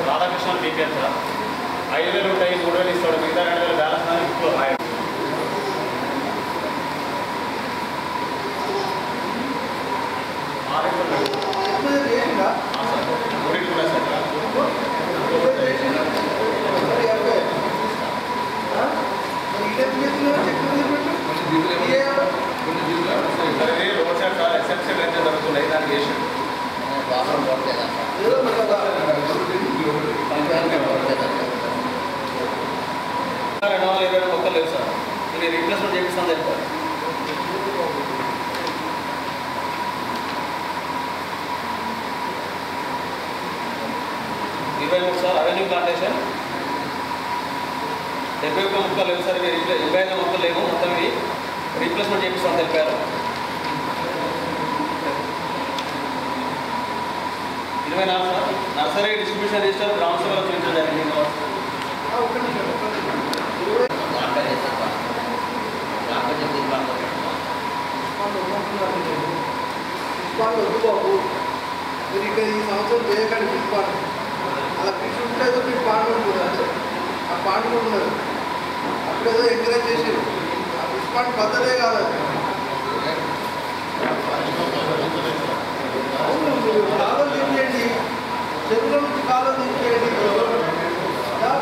రాధాకృష్ణ బీపీఎల్ సార్ 5,000 ఉంటాయి, 3,000 ఇస్తాడు, మిగతా 2,000 బ్యాలెన్స్ అనేది ఇప్పుడు రోడ్ సైడ్ సార్ ఎస్ఎంసీ అయితే జరుగుతున్నాయి, దానికి చేసాడు ఒక్కరు లేదు సార్. నేను రీప్లేస్మెంట్ చేపిస్తాను చెప్తాను. సార్ అవెన్యూ ప్లాంటేషన్ 71 మొక్కలు లేవు సార్. 25 మొక్కలు లేవు, మొత్తం ఇవి రీప్లేస్మెంట్ చేపిస్తాను తెలిపారు. 24 సార్ నర్సరీ డిస్ట్రిబ్యూషన్ రిజిస్టర్ గ్రామ సభలో చూపించడం జరిగింది. మీరు ఇక్కడ ఈ సంవత్సరం చేయకండి పిలుపాను. అలా పిలిచి ఉంటేదో మీకు పాండు ఉంటుంది, ఆ పాండు కూడా ఉండదు. అప్పుడేదో ఎంకరేజ్ చేసేది ఆ పుష్పాన్ని పద్ధతే కాదు. అవును, కాలం తీసేయండి, చెరువుల నుంచి కాలం తీసేయండి,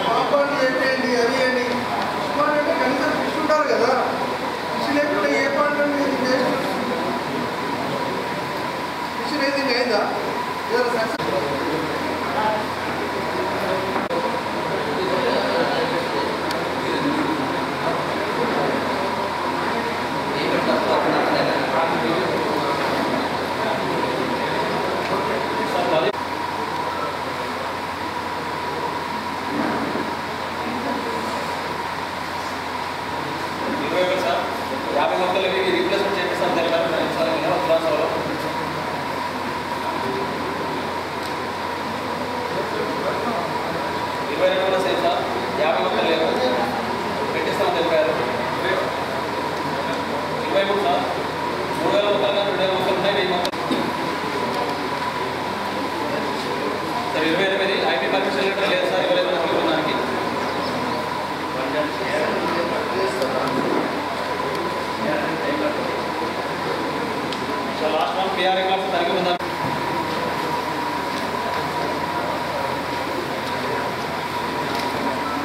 పాపాన్ని చేయండి, అది చేయండి. పుష్పాన్ని అంటే కనీసం ఫిష్ ఉంటారు కదా, ఫిష్ లేకుంటే ఏ పాండు ఫిష్ రేసింగ్ అయిందా ఏదైనా సక్సెస్? సార్ 50 మొక్కలు రీప్లేస్మెంట్ చేపిస్తాను తెలిపారు సార్. ఉద్రాసంలో 22 same sir. 50 మొక్కలు లేవు, పెట్టిస్తామని తెలిపారు. 23 సార్ 3,000 మొక్కలు కానీ 2,000 మొక్కలు ఉన్నాయి, 1000 మొక్కలు సార్. 28 ఐపీ పర్మిషన్ లెటర్ లేదు సార్, ఇవ్వలేదు దానికి. So last one PR records తరిగి ఉందా?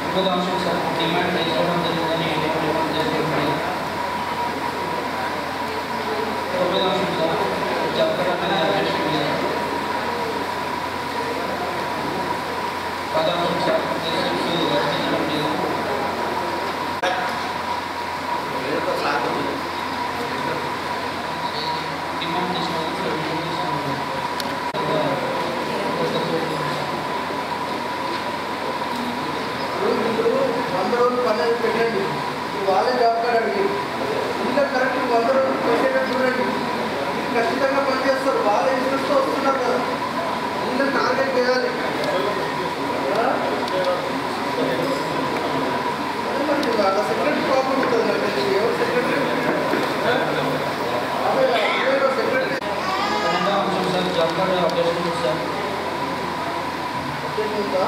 ఇంకొక అంశం సార్, డిమాండ్ చేసుకోవడం జరిగిందని డిమాండ్ చేసుకోండి. ఇంకొక అంశం సార్, చెప్పడం అనేది పదహారు సార్ వర్తించడం లేదు. డిమాండ్ వంద రోజులు పని పెట్టండి. వాళ్ళే జాబ్ కార్డు అడిగి ఇంకా కరెక్ట్ 100 రోజులు పెట్టేటట్టు చూడండి. ఖచ్చితంగా పనిచేస్తారు, వాళ్ళ ఇంట్రెస్ట్తో వస్తున్నారు కదా, ఇంకా టార్గెట్ చేయాలి. మరి వాళ్ళ సెక్రటరీ ప్రాబ్లం ఉంటుంది నాకు తెలిసి. ఎవరు సెక్రటరీ? సెక్రటరీ. అంశం సార్, జాబ్ కార్డు అప్డేషన్ ఉంది సార్. అప్డేట్ ఉందా?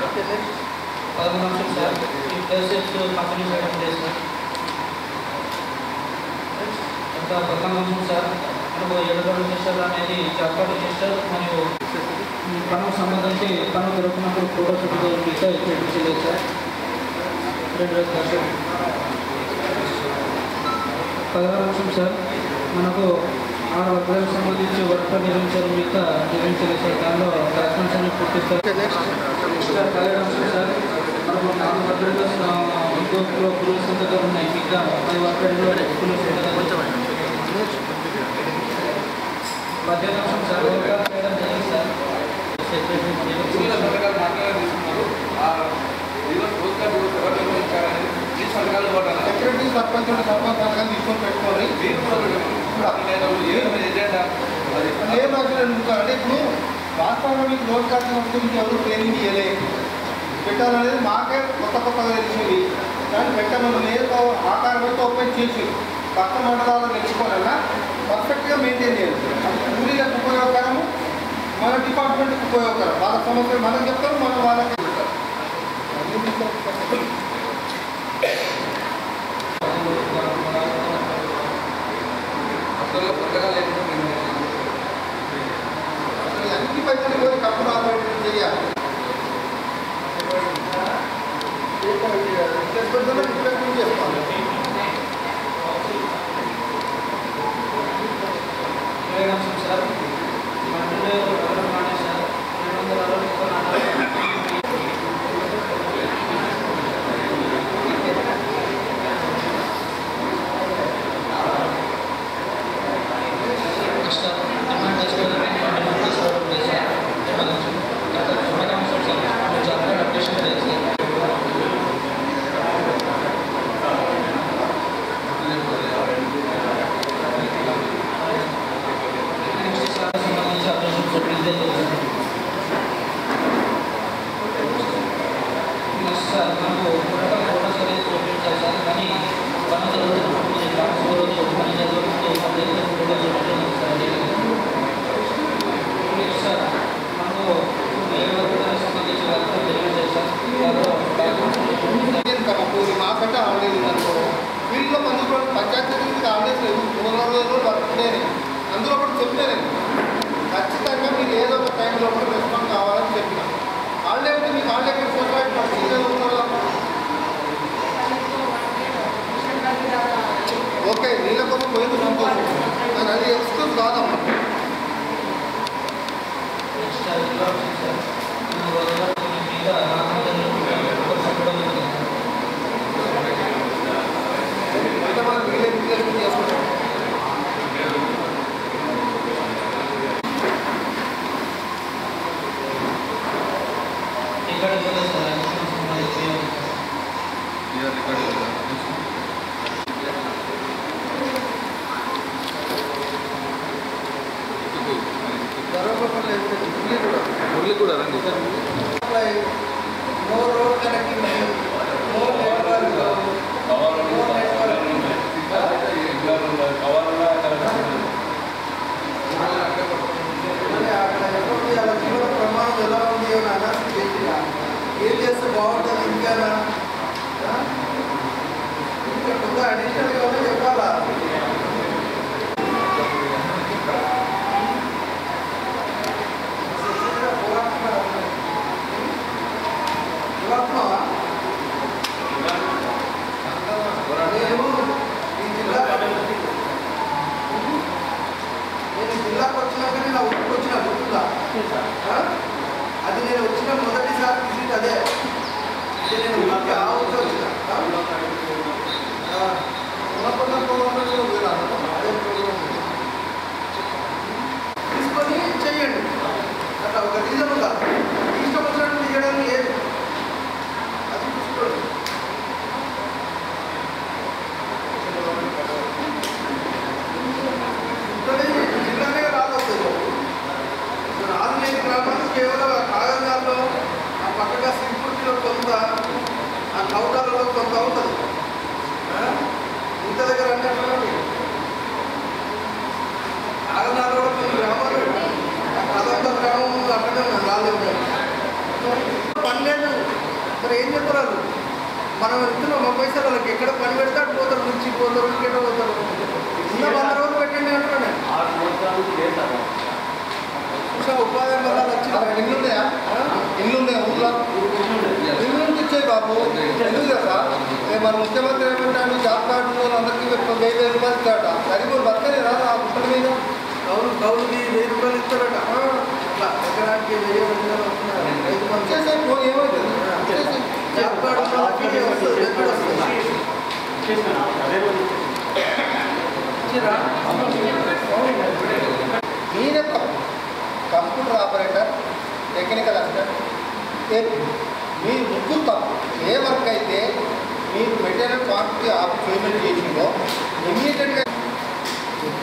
ఓకే, నెక్స్ట్ 11 అంశం సార్, ఈ ప్లేసెస్ కంపెనీ చేయడం లేదు సార్. ఇంకా 14 అంశం సార్, మనకు 7 రిజిస్టర్ అనేది జాబ్ కార్డు రిజిస్టర్ మరియు పనుకు సంబంధించి పనులు దొరుకుతున్నప్పుడు ఫోటో చూపించే చూపించలేదు సార్. 16 అంశం సార్, మనకు 6 వర్గాలకు సంబంధించి వర్క్ నిర్వహించారు, మిగతా నిర్వహించలేదు సార్. దానిలో కరెక్షన్స్ అన్ని పూర్తిస్తారు. 17 అంశం సార్, మనకు 4 వర్గాల్లో ఇంకో పురుగు సంతకాలు ఉన్నాయి, మిగతా 10 వర్గాల్లో పురుగు సంతకాలు. 18 అంశం సార్, వర్గాలు చేయడం జరిగింది సార్. సంతకాలు మాట్లాడే తీసుకున్నారు. సెక్రటరీ సర్పంచ్ సర్పంచ్ సంతకాలు తీసుకొని పెట్టుకోవాలి. మీరు కూడా ఎజెండా మీరు ఏం రాసినారు అంటే ఇప్పుడు వాస్తవంగా మీకు నోట్ కార్డు వస్తే మీకు ఎవరు ట్రైనింగ్ ఇవ్వలే పెట్టాలనేది మాకే కొత్తగా తెలిసింది. కానీ పెట్టమని నేను ఆకారం అయితే ఓపెన్ చేసి పక్క మండలాలు తెచ్చుకోవాలన్నా పర్ఫెక్ట్గా మెయింటైన్ చేయాలి. ఊరిలకు ఉపయోగకరము, మన డిపార్ట్మెంట్కి ఉపయోగకరం. వాళ్ళ సమస్యలు మనకు చెప్తారు, మనం వాళ్ళకి చెప్తారు. అన్ని పైసలు పోయి కప్పు ఆపరేట్ చేయాలి. చేసుకోవాలి. సార్ మండలి సార్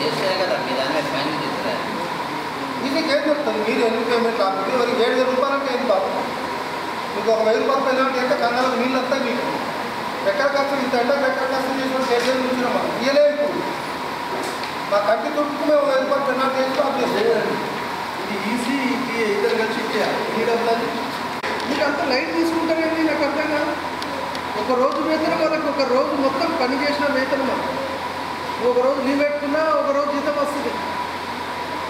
ですから、皆さん、ファンにですね。మీకేం చెప్తుంది? మీరు ఎన్ని పేమెంట్ ఆపుతుంది? మరి 7,000 రూపాయలు అంటే ఏం బాబు? మీకు ఒక 1,000 రూపాయలు పెనాల్టీ అంటే కన్నాలకు నీళ్ళు వస్తాయి మీకు. ఎక్కడ కష్టం ఇంత ఎండకు ఎక్కడ కష్టం చేసిన 7,000 నుంచి మనం ఇయ్యలేదు. ఇప్పుడు మా కంటి తుట్టుకు మేము 1,000 రూపాయలు పెనాల్టీ వేసి ఆఫ్ చేస్తాం. ఇది ఈసీ ఇద్దరు కలిసి ఇచ్చేయాలి. మీకు అంత లైట్ తీసుకుంటారండి, నాకు అర్థం కాదు. ఒక రోజు వేతనం వాళ్ళకి, ఒక రోజు మొత్తం పని చేసిన వేతనం. ఒక రోజు లీవ్ పెట్టుకున్నా ఒక రోజు జీతం వస్తుంది.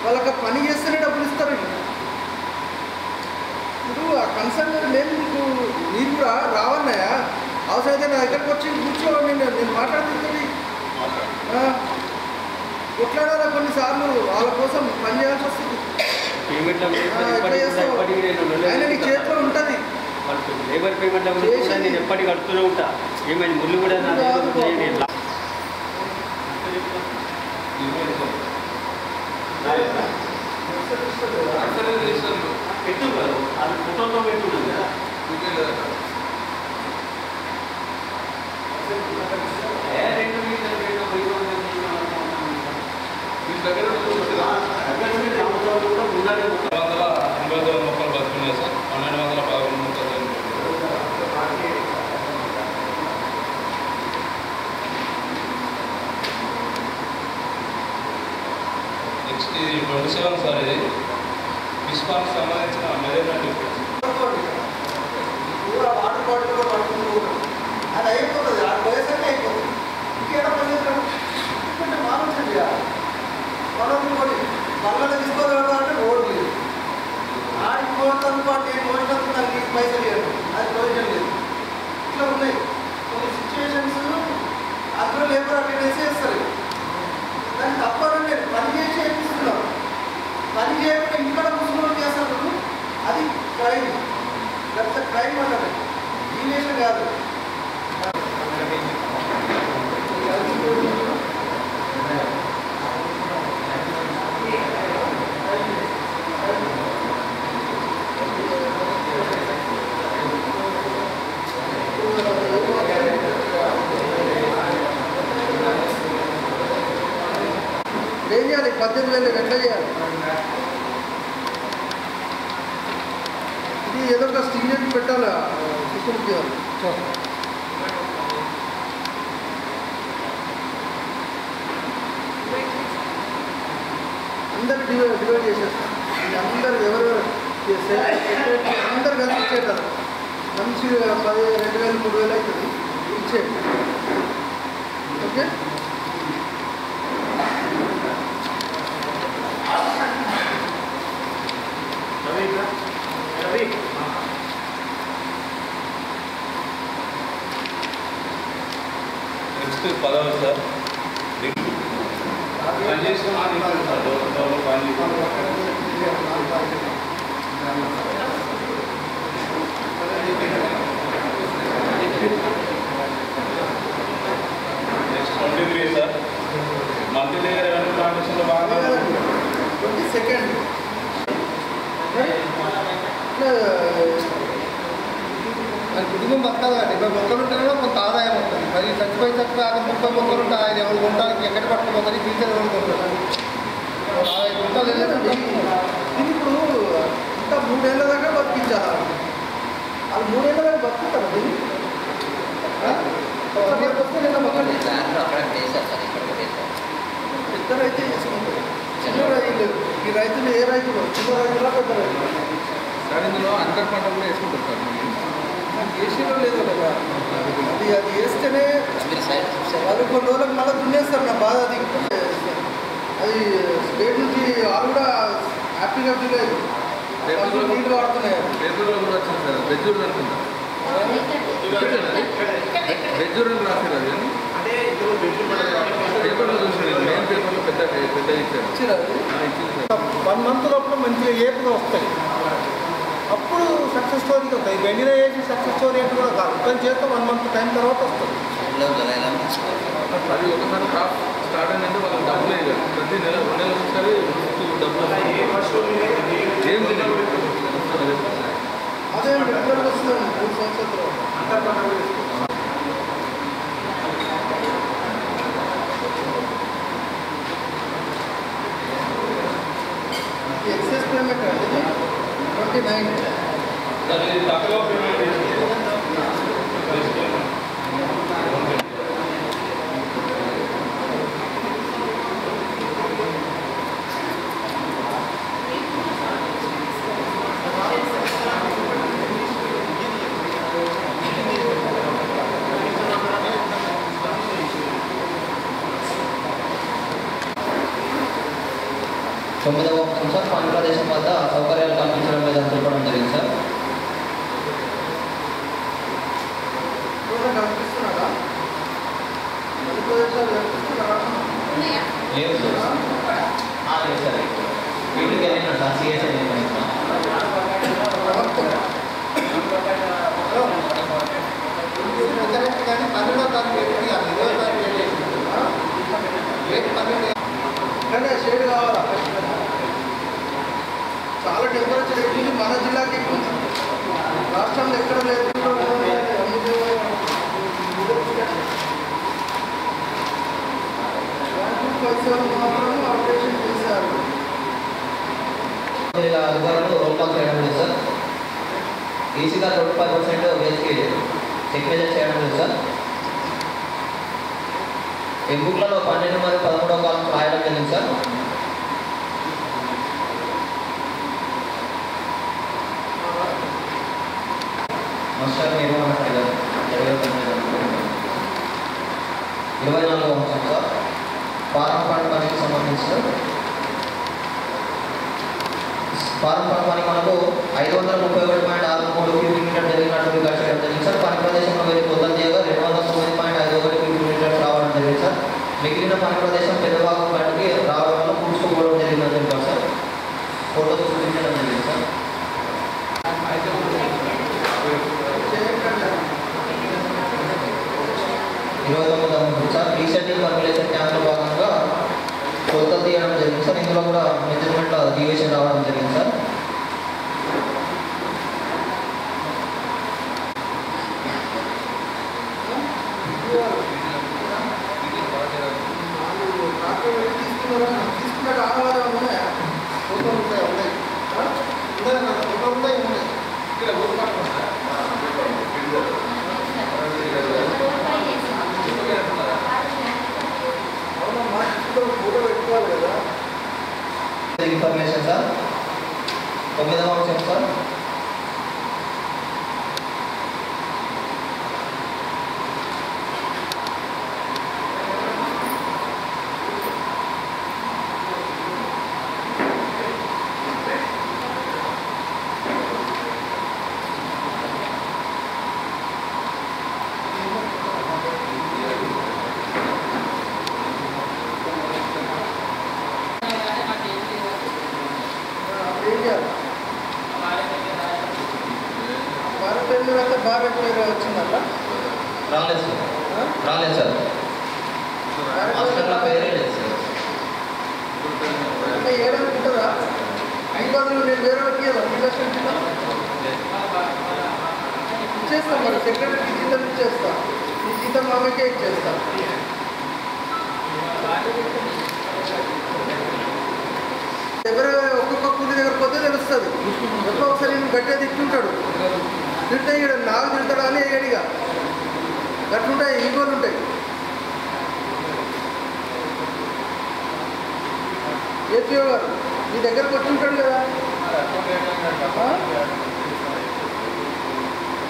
వాళ్ళకి పని చేస్తేనే డబ్బులు ఇస్తారండి. ఇప్పుడు ఆ కన్సర్న్ నేను మీకు మీరు కూడా రావన్నాయా? అవసరమైతే నా దగ్గరకు వచ్చి కూర్చోండి, నేను మాట్లాడుతుంది. కొట్లాడాలా కొన్నిసార్లు వాళ్ళ కోసం పని చేయాల్సి వస్తుంది. ఆయన నీ చేతిలో ఉంటుంది. లేబర్ పేమెంట్ కూడా నేను ఎప్పటికీ కడుతూనే ఉంటా. ఏమైనా ముళ్ళు కూడా ఫోటోతో పెట్టుకుంటుంది దగ్గర 800 మొక్కలు బతుకున్నాయి సార్. 1211 మొక్కలు. నెక్స్ట్ ఇది 27 సార్. ఇది విశ్వానికి సంబంధించిన మెజర్మెంట్ వాటర్ బాటిల్ కూడా పడుతుంది. అది అయిపోతుంది, ఆ వయసంటే అయిపోతుంది. ఇంకేడ పని ఎందుకంటే మానుంచండి. మనం ఇంకోటి పనులను తీసుకోవాలంటే రోడ్డు లేదు. ఆడిపోతాను పాటు నేను పోయినందుకు నాకు నీకు పైసలు లేదు, అది ప్రయోజనం లేదు. ఇట్లా ఉన్నాయి కొన్ని సిచ్యువేషన్స్. అందులో లేబర్ అటెండెన్స్ చేస్తారు. దాన్ని తప్పనండి, పని చేసి చేపిస్తున్నాం. పని చేయకుండా ఇక్కడ ముస్లిం చేస్తారు. అది క్రైమ్. దట్స్ క్రైమ్ అంటారు. డీవియేషన్ కాదు. ఏం చేయాలి? 18,000 ఎట్లా చేయాలి? ఇది ఏదో ఒక స్టీరియన్ పెట్టాలి. సెక్యూరిటీ అందరు డివైడ్ చేసేస్తాం. అందరు ఎవరెవరు అందరు కలిసి ఇచ్చేటారు. మంచి 10,000, 2,000, 3,000 అవుతుంది. ఇచ్చేయండి. ఓకే. నెక్స్ట్ 10వ సార్. పని చేసుకున్నా పని నెక్స్ట్ 23 సార్. మంత్లీ దగ్గర రెవెన్యూ ట్రాన్సాక్షన్లో బాగా 22nd. మరి కుటుంబం బతకాలి కదా. 20 మొక్కలు ఉంటేనే కొంత ఆదాయం ఉంటుంది. మరి చచ్చిపోయి 30 మొక్కలు ఉంటాయి. ఆయన ఎవరు ఉంటానికి ఎక్కడ పట్టుకుపోతుంది? టీచర్ ఎవరు కొంటారు? 50 గుంటలు వెళ్ళేదండి. ఇది ఇప్పుడు ఇంకా 3 ఏళ్ళ దాకా బతికించాలి. వాళ్ళు 3 ఏళ్ళ దాకా బతుకుతారు. వస్తే నిన్న మొక్కలు పెద్ద రైతే చేసుకుంటారు. చిన్న రైతులు, ఈ రైతులు ఏ రైతులు? చిన్న రైతులా పెద్ద రైతులు? సార్ ఇందులో అంతర్ పంట కూడా వేసుకుంటారు సార్. ఏసీలో లేదు కదా. అది వేస్తేనే వాళ్ళు కొన్ని రోజులకు మళ్ళీ దున్నేస్తారు. నా బాధ అది. అది స్టేట్ నుంచి వాళ్ళు కూడా హ్యాపీగా ఫీల్ అయ్యారు. నీళ్ళు వాడుతున్నాయి. పేపర్లో కూడా వచ్చింది సార్. బెజ్జూరు అనుకుంటా. బెజ్జూరు అని రాశారు. అది పేపర్లో చూసాను. మెయిన్ పేపర్లో పెద్ద ఇచ్చారు. ఇచ్చారు. ఇచ్చింది సార్. 1 month లోపల మంచిగా ఏపుగా వస్తాయి. అప్పుడు సక్సెస్ స్టోరీకి వస్తాయి. వెండిన వేసి సక్సెస్ స్టోరీ ఏంటి కూడా కాదు. కానీ చేస్తే 1 month టైం తర్వాత వస్తుంది. అది ఒకసారి క్రాప్ స్టార్ట్ అయిందంటే వాళ్ళకి డబ్బులు వేయాలి. ప్రతి నెల 2 నెలలకు ఒకసారి డబ్బులు ఏం తెలియదు. అదే రెగ్యులర్గా వస్తుంది. 3 సంవత్సరాలు ఎక్సెస్ పేమెంట్ ఇది 29. తక్కువ తొమ్మిదవ అంశం సార్, పని ప్రదేశం వద్ద సౌకర్యాలు కల్పించడం మీద తెలపడం జరిగింది సార్. కనిపిస్తున్నాడా పని ప్రదేశాలు కనిపిస్తున్నాడా? లేదు సార్. లేదు సార్, వీటికి వెళ్ళినా సార్ సిఎస్ఐ కానీ 12వ తారీఖు పెట్టి 20వ తారీఖు పెట్టేసి రేపు 12 కానీ షేడ్ కావాలా? చాలా టెంపరేచర్ ఎక్కువ మన జిల్లాకి ఎక్కువ రాష్ట్రంలో ఎక్కడ లేదు. మాత్రం ఆపరేషన్ చేశారు. అధికారులు రోల్ కాల్ చేయడం లేదు సార్. ఈసీగా 25% వేస్కి చెక్ మెజర్ చేయడం లేదు సార్. ఈ బుక్లలో 12 మరియు 13వ కాలం రాయడం జరిగింది సార్. మాస్టర్ నిర్వహణ సరిగ్గా 24వ అంశం సార్, ఫారం ఫండ్ పనికి సంబంధించి సార్. ఫారం ఫండ్ పని మనకు 531.63 క్యూబిక్ మీటర్ జరిగినటువంటి ఖర్చు చేయడం జరిగింది సార్. పని ప్రదేశంలో వెళ్ళి పొద్దున తీయగా 209.51 క్యూబిక్ మీటర్స్ రావడం జరిగింది సార్. మిగిలిన పని ప్రదేశం పెద్ద భాగం బయటికి రావడం వల్ల పూడ్చుకోవడం జరిగిందని చెప్పారు సార్. ఫోటో చూపించడం జరిగింది సార్. 29వ అంశం సార్, రీసెంటింగ్ పర్మిలేషన్ క్యాంప్లో భాగంగా కొలత తీయడం జరిగింది సార్. ఇందులో కూడా మెజర్మెంట్ డివియేషన్ రావడం జరిగింది సార్. తీసుకున్న ఆహారం ఉన్నాయా? ఉన్నాయి. అవునమ్మా, ఫోటో పెట్టుకోవాలి కదా. Information sir. 9వ అంశం సార్, భారత్ పేరు వచ్చిందట. రాలేదు సార్. రాలేదు సార్. హాస్పిటల్ పేరే లేదు సార్. అంటే ఏడనుకుంటుందా? 500 నేను వేరే వాళ్ళకి ఇచ్చేస్తాను. మరి సెక్రటరీకి జీతం ఇచ్చేస్తా. ఈ జీతం ఆమెకే ఇచ్చేస్తా. ఎవరు ఒక్కొక్క కూలి దగ్గర పోతే తెలుస్తుంది. ఎప్పుడో ఒకసారి నేను గట్టిగా తిట్టుంటాడు. తింటే ఇక్కడ నాకు తింటాడు అని ఏడిగా గట్లుంటాయి, ఈగోలు ఉంటాయి. ఏపీఓ గారు మీ దగ్గరకు వచ్చి ఉంటాడు కదా.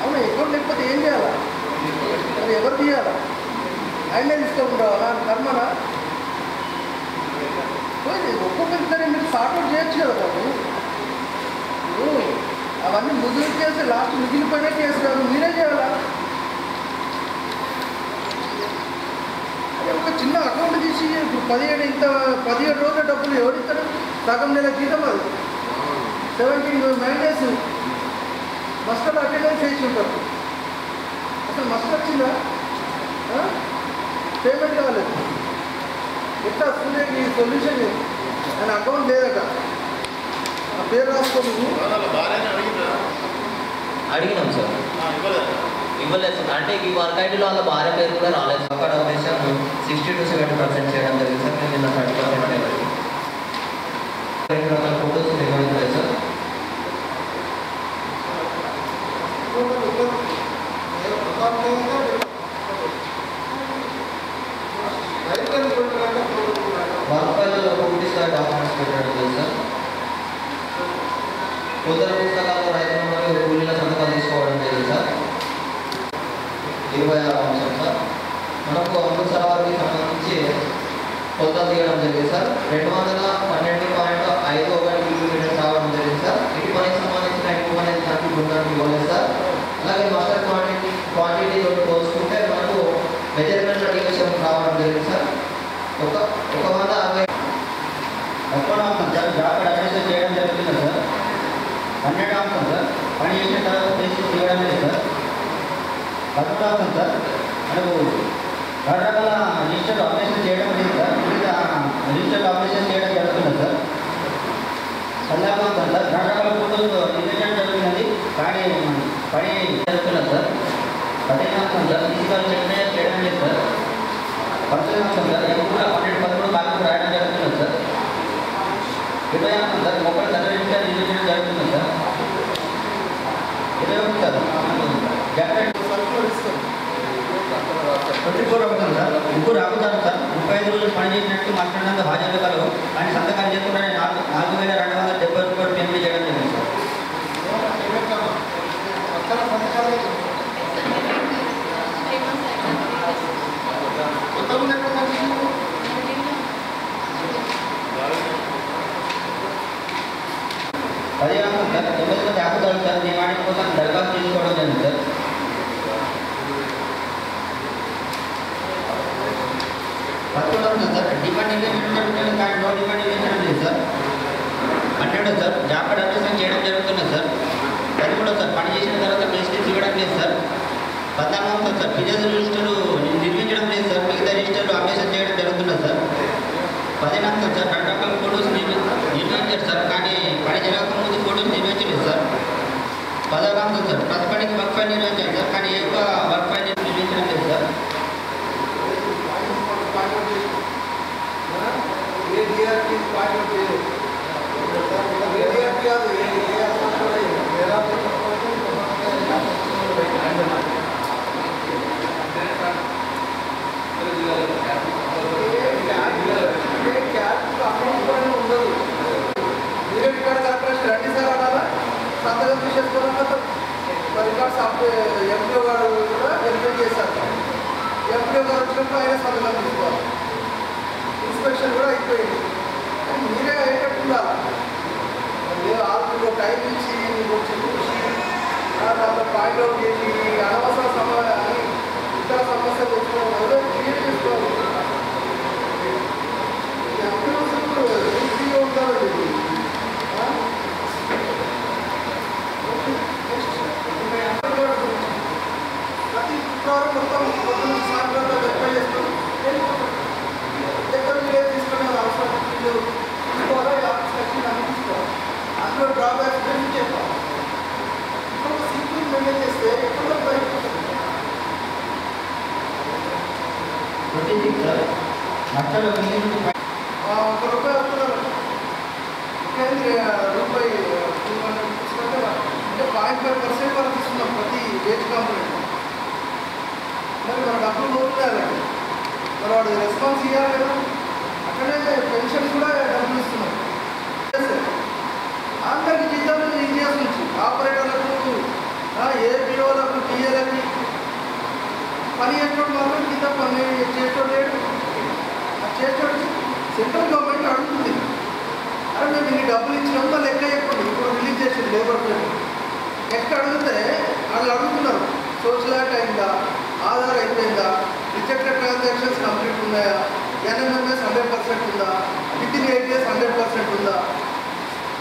అవునా, అకౌంట్ లేకపోతే ఏం చేయాలా? మరి ఎవరు తీయాలా? ఆయనే తీసుకోకుండా కర్మనా? ఒక్కొక్కరి మీరు సార్ట్అవుట్ చేయొచ్చు కదా బాబు. అవన్నీ ముగిలి కేసు, లాస్ట్ మిగిలిపోయిన కేసు కాదు, మీరే చేయాలా? అదే ఒక చిన్న అకౌంట్ తీసి ఇప్పుడు 17 రోజుల డబ్బులు ఎవరిస్తారు? సగం నెల జీతం అది 17 డేస్ మస్టర్లో అటెండెన్స్ వేసి ఉంటారు. అసలు మస్టర్ వచ్చిందా? పేమెంట్ కాలేదు. ఎట్లా వస్తుంది ఈ సొల్యూషన్? ఆయన అకౌంట్ లేదట, ఆ పేరు రాసుకోండి. అడిగినాం సార్, ఇవ్వలేదు సార్. అంటే ఈ వర్క్ ఐడీలో వాళ్ళ భార్య పేరు కూడా రాలేదు. అక్కడ ఉద్దేశం 60 to 70% చేయడం జరిగింది సార్. మేము నిన్న 30% ఫోటోస్ నిర్వహించలేదు సార్. పూర్తిగా డాక్యుమెంట్స్ పెట్టడం లేదు సార్. కొత్తల పుస్తకాల్లో రైతులు మరియు కూలీల సంతకాలు తీసుకోవడం లేదు సార్. 26వ అంశం సార్, మనకు అమృత్సర్ వారికి సంబంధించి కొలతలు తీయడం జరిగింది సార్. 212.51 కిలోమీటర్స్ రావడం జరిగింది సార్. ఇటు పనికి సంబంధించిన ఎక్కువ అనేది దానికి బృందానికి ఇవ్వలేదు సార్. అలాగే మాస్టర్ క్వాంటిటీ తోటి పోల్చుకుంటే మనకు మెజర్మెంట్ డివిజన్ రావడం జరిగింది సార్. 160 జాబ్ అడ్మిషన్ చేయడం జరుగుతుంది సార్. 12వ అంశం సార్, పని చేసిన తర్వాత చేసి చేయడం లేదు సార్. 13వ అంశం సార్, మనకు రకరకాల రిజిస్టర్ ఆపరేషన్ చేయడం లేదు సార్. రిజిస్టర్ ఆపరేషన్ చేయడం జరుగుతుంది సార్. 14వ అంశం సార్, రకరకాల ఫోటోస్ నిర్మించడం జరుగుతున్నది కానీ పని జరుగుతున్నది సార్. 15వ అంశం సార్, ఫిజికల్ చెక్ చేయడం లేదు సార్. 19వ అంశం సార్, కూడా 13 కాలం రాయడం జరుగుతున్నది సార్. 20వ అంశం సార్, మొక్కల సర్టిఫికేట్ నిర్మించడం జరుగుతుంది సార్. 21 సార్, జాకెట్ 24 అవుతుంది సార్. ముగ్గురు రాకుతారు సార్. 35 రోజులు పనిచేసినట్టు మాట్లాడినందుకు హాజరు కలవు కానీ సంతకాలు చేయకుండా 4,270 రూపాయలు పేమెంట్ చేయడం జరిగింది సార్. పదిహేను సార్, 9 మంది ఆకుతారు సార్. మీ వాటి కోసం దరఖాస్తు చేసుకోవడం జరిగింది సార్. 11 సార్, డిమాండ్ ఇంజక్షన్ కానీ నో డిమాండ్ ఇంజక్షన్ లేదు సార్. 12 సార్, జాబ్ అడ్మిషన్ చేయడం జరుగుతున్నది సార్. 13 సార్, పని చేసిన తర్వాత మెసేజ్ ఇవ్వడం లేదు సార్. 14 సార్, ఫిజికల్ రిజిస్టర్లు నిర్మించడం లేదు సార్. మిగతా రిజిస్టర్లు అప్డేషన్ చేయడం జరుగుతున్నది సార్. 14 సార్, రకరకాల ఫోటోస్ నిర్మించారు సార్ కానీ పని జరగకముందు ఫోటోస్ నిర్మించలేదు సార్. 16 సార్, ప్రతి పనికి వర్క్ ఫైల్ నిర్మించారు సార్ కానీ ఎక్కువ వర్క్ ఫైల్ నిర్మించడం లేదు సార్. సంతకం తీసేసుకోవడం రికార్డ్స్ ఎంపీఓ గారు కూడా వెరిఫై చేశారు. ఎంపీఓ గారు వచ్చినప్పుడు ఆయన సంతకం తీసుకోవాలి. ఇన్స్పెక్షన్ కూడా అయిపోయింది. మీరే అయ్యేటట్టు ఉండాలి. మీరు ఆల్రెడీ టైం ఇచ్చి మీకు చూసి దాంట్లో పాయింట్ అవుట్ చేసి అనవసర ఇతర సమస్యలు వచ్చిన క్లియర్ చేసుకోవాలి. ఎంపీఓస్ ఈజీగా ఉంటారండి. ప్రతి శుక్రవారం మొత్తం సాయంత్రం వెరిఫై చేస్తాం. దగ్గర మీరు తీసుకునే అవసరం తీసుకోవాలా ఆఫీస్ వచ్చి అన్ని తీసుకోవాలి. అందులో డ్రాబ్యాక్స్ గురించి చెప్పాలి. ఇప్పుడు సీక్రెట్ మెయింటైన్ చేస్తే ఎక్కడో బయటపోతుంది. 26 సార్, నష్టలు ₹1 అవుతున్నారు. రూపాయి తీసుకుంటే అంటే 0.5% వరకు ఇస్తున్నాం ప్రతి వేజ్ కాంపోనెంట్. మరి మన డబ్బులు పోతున్నాయి. మరి వాడు రెస్పాన్స్ ఇవ్వాలి కదా. అక్కడే పెన్షన్ కూడా డబ్బులు ఇస్తున్నాం. అందరికి జీతాలు ఇండియాస్ నుంచి ఆపరేటర్లకు ఏపీఓలకు టీఏలకి పని చేసేటోడు మాత్రం కింద పని చేసేటోడు లేడు. ఆ చేసేటోడు సెంట్రల్ గవర్నమెంట్ అడుగుతుంది. అరే మేము ఇన్ని డబ్బులు ఇచ్చినాం మళ్ళీ లెక్క చెప్పండి. ఇప్పుడు రిలీజ్ చేసింది లేబర్ పేమెంట్. లెక్క అడిగితే వాళ్ళు అడుగుతున్నారు సోషల్ యాక్ట్ అయిందా, ఆధార్ అయిపోయిందా, రిజెక్టెడ్ ట్రాన్సాక్షన్స్ కంప్లీట్ ఉన్నాయా, ఎన్ఎంఎంఎస్ 100% ఉందా, వితిన్ 8 days 100% ఉందా.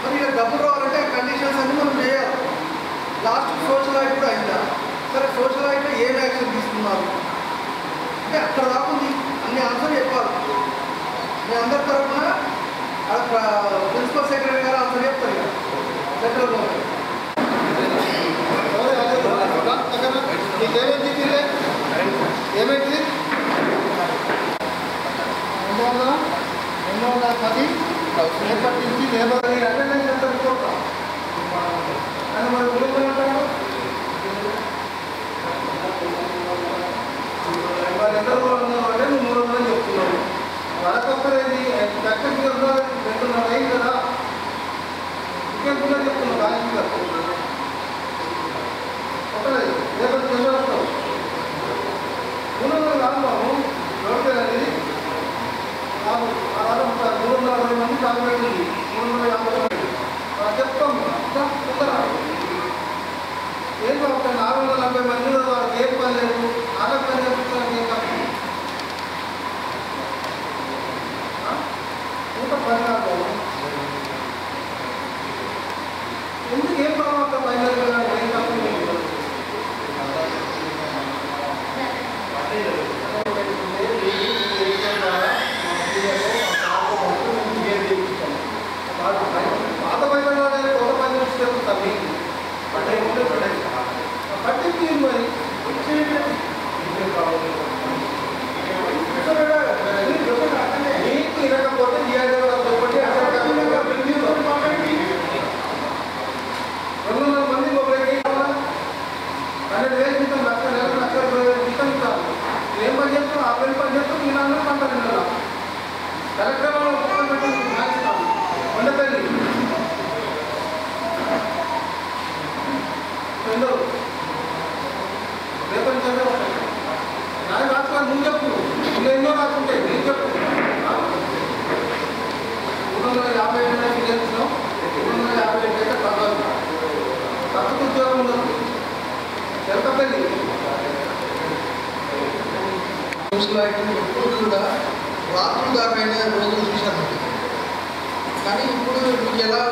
మరి ఇలా డబ్బులు రావాలంటే ఆ కండిషన్స్ అన్నీ మనం చేయాలి. లాస్ట్ సోషల్ యాక్ట్ కూడా అయిందా, సరే సోషల్ యాక్ట్లో ఏం యాక్షన్ తీసుకున్నారు అంటే అక్కడ రాకుంది అన్ని ఆన్సర్ చెప్పాలి. మీ అందరి తరఫున ప్రిన్సిపల్ సెక్రటరీ గారు ఆన్సర్ చెప్తారు ఇక సెంట్రల్ గవర్నమెంట్. ఏమైంది 210 రేపటి నుంచి లేబర్ అటెండెన్స్ ఎంత అనుకోవటం అని మరి ఊరుకుంటారు. మరి ఎంత అంటే నువ్వు 300 చెప్తున్నావు. వరకొక్కరేది దక్కకి 350 ఉంది 350 చెప్తాం తొందర ఏం చెప్తాం 440 మంది వాళ్ళకి ఏం పని లేదు వాళ్ళకి పని చెప్తానికి ఏం కాదు 116 ఎందుకు ఏం తర్వాత బయలుదేరి ఏం తప్పదు పాత బయలు కొత్త బయలు చెప్తాం పట్టించి మరి మీకు ఇరకపోతే చెప్పండి 200 మంది మొబైల్కి 12,000 జీతం లక్ష జీతం ఇస్తారు ఏం పని చేస్తాం ఆ పని చేస్తాం ఈ నాన్న పంటారు కలెక్టర్ ఇస్తాను కొండపల్లి రేపటి చదివా నాకు రాసుకోవాలి నువ్వు చెప్పు నువ్వు ఎన్నో రాసుకుంటాయి నేను చెప్పు 350 చేస్తున్నాం 350 అయితే తగ్గదు తక్కువ ఉద్యోగం ఉండదు చెరకపల్లి ఎప్పుడు కూడా రాత్రులు దాకైనా రోజులు చూశాను కానీ ఇప్పుడు మీకు ఎలా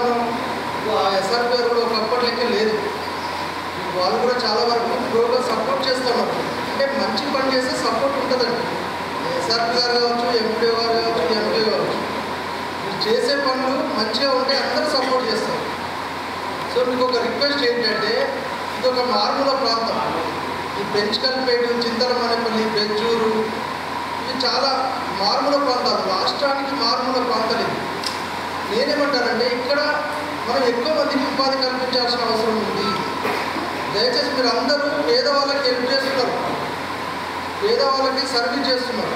ఆ ఎస్ఆర్ గారు కూడా ఒకప్పటి లెక్క లేదు వాళ్ళు కూడా చాలా వరకు ప్రోగా సపోర్ట్ చేస్తున్నారు అంటే మంచి పని చేస్తే సపోర్ట్ ఉంటుందండి ఎస్ఆర్ గారు కావచ్చు ఎంపీడీ గారు కావచ్చు ఎంపీ కావచ్చు మీరు చేసే పనులు మంచిగా ఉంటే అందరూ సపోర్ట్ చేస్తారు సో మీకు ఒక రిక్వెస్ట్ ఏంటంటే ఇది ఒక మారుమూల ప్రాంతం ఈ పెంచుకల్పేట చింతలమనేపల్లి బెంజూరు ఇవి చాలా మారుమూల ప్రాంతాలు రాష్ట్రానికి మారుమూల ప్రాంతాలు ఇవి నేనేమంటానంటే ఇక్కడ మనం ఎక్కువ మందికి ఉపాధి కల్పించాల్సిన అవసరం ఉంది దయచేసి మీరు అందరూ పేదవాళ్ళకి హెల్ప్ చేస్తున్నారు పేదవాళ్ళకి సర్వీస్ చేస్తున్నారు